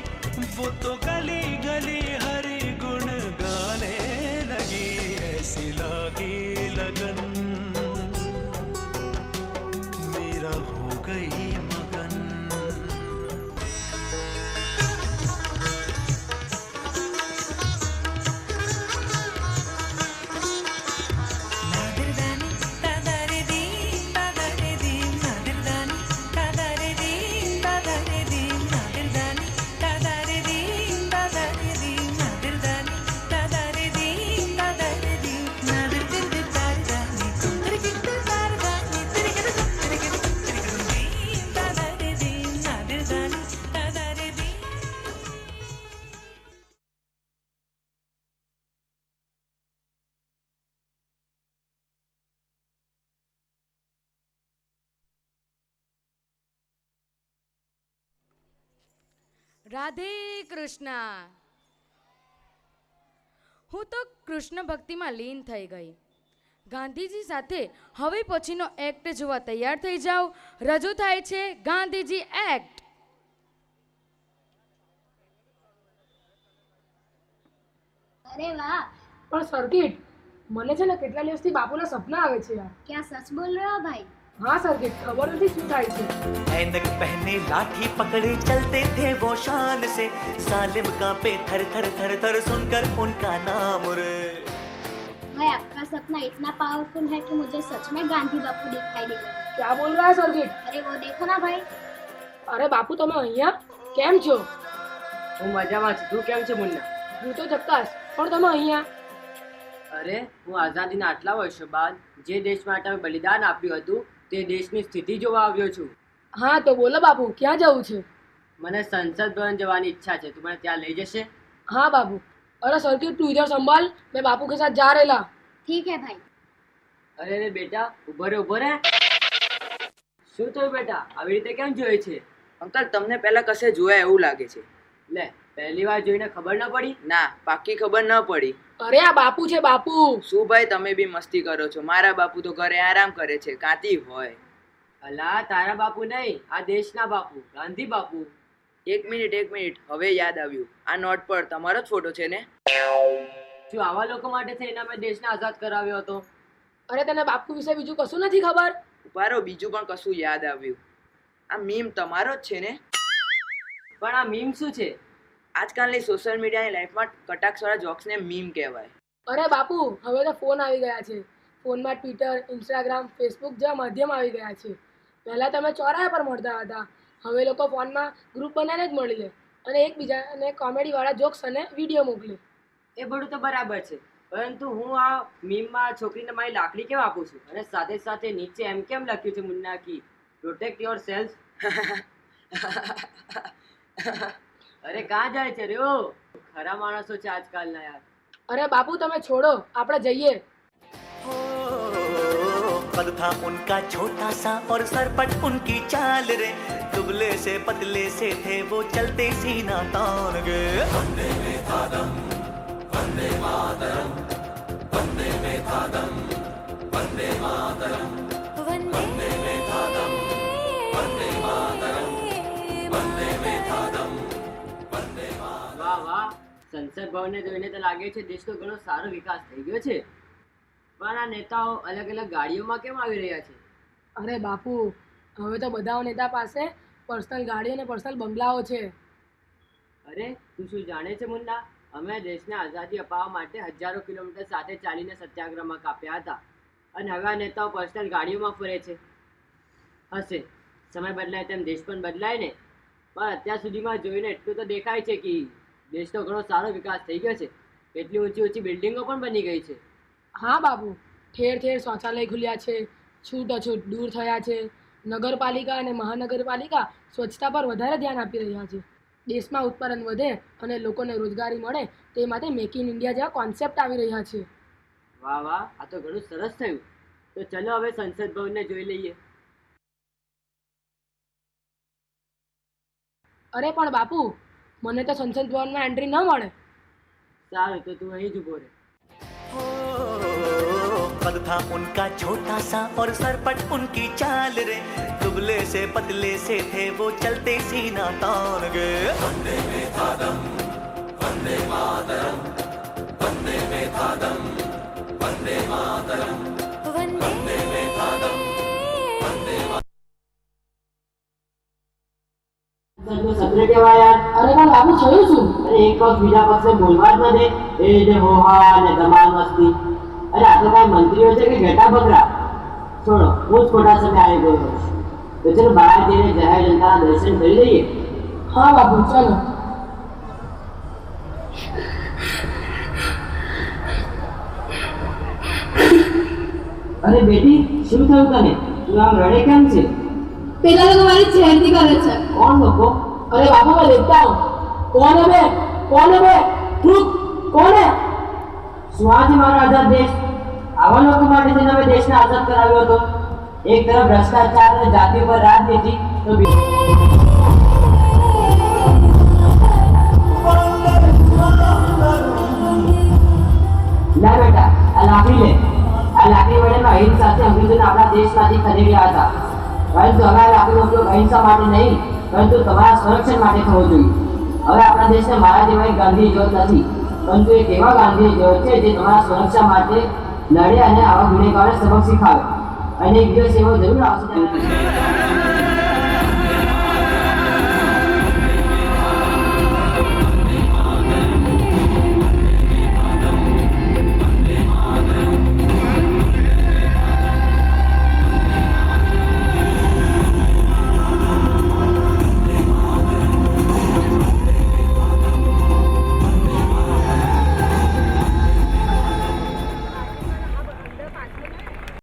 वो तो गली गली हरि गुण गाने लगी ऐसी लागी लगन मेरा हो गई मगन રાધે કૃષ્ણ. હું તો કૃષ્ણ ભક્તિમાં લીન થઈ ગઈ. ગાંધીજી સાથે હવે પછીનો એક્ટ જોવા તૈયાર થઈ જાઓ. રજૂ થાય છે ગાંધીજી એક્ટ. અરે વાહ. પણ સર્કિટ, મને છે ને કેટલા દિવસથી બાપુના સપના આવે છે યાર. क्या सच बोल रहे हो भाई? हाँ सर्किट, खबर નથી શું થાય છે. ऐनक पहने लाठी पकड़े चलते थे वो शान से सालिम कांपे थर थर थर थर सुनकर उनका नाम रे. भाई आपका सपना इतना पावरफुल है कि मुझे सच में गांधी बापू दिखाई दे रहे हैं. क्या बोल रहा है सर्किट? अरे वो देखो ना भाई. અરે બાપુ તમે અહીંયા કેમ છો? હું મજામાં છું. તું કેમ છે મુન્ના? હું તો ચક્કાસ, પણ તમે અહીંયા? અરે હું આઝાદીના આટલા વર્ષો બાદ જે દેશ માટે અમે બલિદાન આપ્યું હતું તે દેશની સ્થિતિ જોવા આવ્યો છું. હા તો બોલો બાપુ, ક્યાં જવું છે? મને સંસદ ભવન જવાની ઈચ્છા છે. તું મને ત્યાં લઈ જશે? हाँ बाबू. अरे सर्किट तू इधर संभाल, मैं बापू के साथ जा रहेला. ठीक है भाई. અરે રે બેટા, ઉભો રે ઉભો રે. શું થયું બેટા? આવી રીતે કેમ જોયે છે? અંકલ તમને પહેલા કશે જોયા એવું લાગે છે. લે, પહેલી વાર જોઈને ખબર ન પડી? ના, પાકી ખબર ન પડી. અરે આ બાપુ છે બાપુ. શું ભાઈ તમે બી મસ્તી કરો છો? મારા બાપુ તો ઘરે આરામ કરે છે, કાંતી હોય. અલા તારા બાપુ નહીં, આ દેશના બાપુ, ગાંધી બાપુ. એક મિનિટ, હવે યાદ આવ્યું. આ નોટ પર તમારો જ ફોટો છે ને? શું આવા લોકો માટે થઈને અમે દેશને આઝાદ કરાવ્યો હતો? અરે તને બાપુ વિશે બીજું કશું નથી ખબર? ઉભારો, બીજું પણ કશું યાદ આવ્યું. આ મીમ તમારો જ છે ને? પણ આ મીમ શું છે? આજકાલની સોશિયલ મીડિયાની લાઈફમાં કટાક્ષવાળા જોક્સને મીમ કહેવાય. અરે બાપુ, હવે તો ફોન આવી ગયા છે. ફોનમાં ટ્વિટર, ઇન્સ્ટાગ્રામ, ફેસબુક જેવા માધ્યમ આવી ગયા છે. પહેલાં તમે ચોરાયા પર મળતા હતા, હવે લોકો ફોનમાં ગ્રુપ બનાવીને જ મળી લે અને એકબીજાને કોમેડીવાળા જોક્સ અને વિડીયો મોકલે. એ બધું તો બરાબર છે, પરંતુ હું આ મીમમાં છોકરીને મારી લાકડી કેમ આપું છું અને સાથે સાથે નીચે એમ કેમ લખ્યું છે મુન્ના કી પ્રોટેક્ટ યોર સેલ્ફ. અરે કાં જાય છે રે? ખરા માણસો છે આજકાલના યાર. અરે બાપુ તમે છોડો, આપણે જઈએ. पग था उनका छोटा सा और सरपट उनकी चाल रे दुबले से पतले से थे वो चलते सीना तान गए. वंदे मातरम, वंदे मातरम, वंदे मातरम, वंदे मातरम, वंदे मातरम, वंदे मातरम, वंदे मातरम, वंदे मातरम. વાહ વાહ, સંસદ ભવનને જોઈને તો લાગે છે દેશનો ઘણો સારો વિકાસ થઈ ગયો છે. પણ આ નેતાઓ અલગ અલગ ગાડીઓમાં કેમ આવી રહ્યા છે? અરે બાપુ, હવે તો બધા નેતા પાસે પર્સનલ ગાડી અને પર્સનલ બંગલાઓ છે. અરે તું શું જાણે છે મુન્ના, અમે દેશને આઝાદી અપાવવા માટે હજારો કિલોમીટર સાથે ચાલીને સત્યાગ્રહમાં કાપ્યા હતા અને હવે આ નેતાઓ પર્સનલ ગાડીઓમાં ફરે છે. હશે, સમય બદલાય તેમ દેશ પણ બદલાય ને. પણ અત્યાર સુધીમાં જોઈને એટલું તો દેખાય છે કે દેશનો ઘણો સારો વિકાસ થઈ ગયો છે. એટલી ઊંચી ઊંચી બિલ્ડિંગો પણ બની ગઈ છે. હા બાપુ, ઠેર ઠેર શૌચાલય ખુલ્યા છે, છૂટઅછૂટ દૂર થયા છે. નગરપાલિકા અને મહાનગરપાલિકા સ્વચ્છતા પર વધારે ધ્યાન આપી રહ્યા છે. દેશમાં ઉત્પાદન વધે અને લોકોને રોજગારી મળે તે માટે મેક ઇન ઇન્ડિયા જેવા કોન્સેપ્ટ આવી રહ્યા છે. વાહ વાહ, આ તો ઘણું સરસ થયું. તો ચલો હવે સંસદ ભવનને જોઈ લઈએ. અરે પણ બાપુ, મને તો સંસદ ભવનમાં એન્ટ્રી ન મળે. સારું, તો તું અહીં જ ઊભો રહે. कद था उनका छोटा सा और सरपट उनकी चाल रे, दुबले से पतले से थे वो चलते सीना तान गए। वंदे में था दम, वंदे मातरम, वंदे में था दम, वंदे मातरम, वंदे में था दम, वंदे સત્ર કેવા યાર? અરે પણ બાબુ થયું શું? અરે એક વખત બીજા પક્ષે બોલવા જ ન દે, એ જે હોહા ને ધમાલ મસ્તી. અરે આ તો કાંઈ મંત્રીઓ છે કે ઘેટા બકરા? છોડો, હું જ ખોટા સમય આવી ગયો છું. તો ચલો બહાર જઈને જાહેર જનતાના દર્શન કરી લઈએ. હા બાબુ ચાલો. અરે બેટી, શું થયું તને? તું આમ રડે કેમ છે? પેલા લોકો મારી છેડતી કરે છે. કોણ લોકો? अरे बाबू मैं देखता हूँ। कौन है बे? कौन है बे? रुक, कौन है? શું આ છે મારો આઝાદ દેશ? આવા લોકો માટે જેને અમે દેશને આઝાદ કરાવ્યો હતો. એક તરફ ભ્રષ્ટાચાર અને જાતિ પર રાજનીતિ, તો ના બેટા, આ લાકડી લે. આ લાકડી વડે મેં અહિંસાથી અંગ્રેજોને આપણા દેશમાંથી ખદેડ્યા હતા. પરંતુ હવે આ લાકડીનો ઉપયોગ અહિંસા માટે નહીં, પરંતુ તમારા સંરક્ષણ માટે થવો જોઈએ. હવે આપણા દેશને મારા જેવા એક ગાંધી જરૂર નથી, પરંતુ એક એવા ગાંધી જરૂર છે જે તમારા સુરક્ષા માટે લડે અને આવા ગુનેગારોને સબક શીખવાડે. અને એક દિવસ એવો જરૂર આવશે.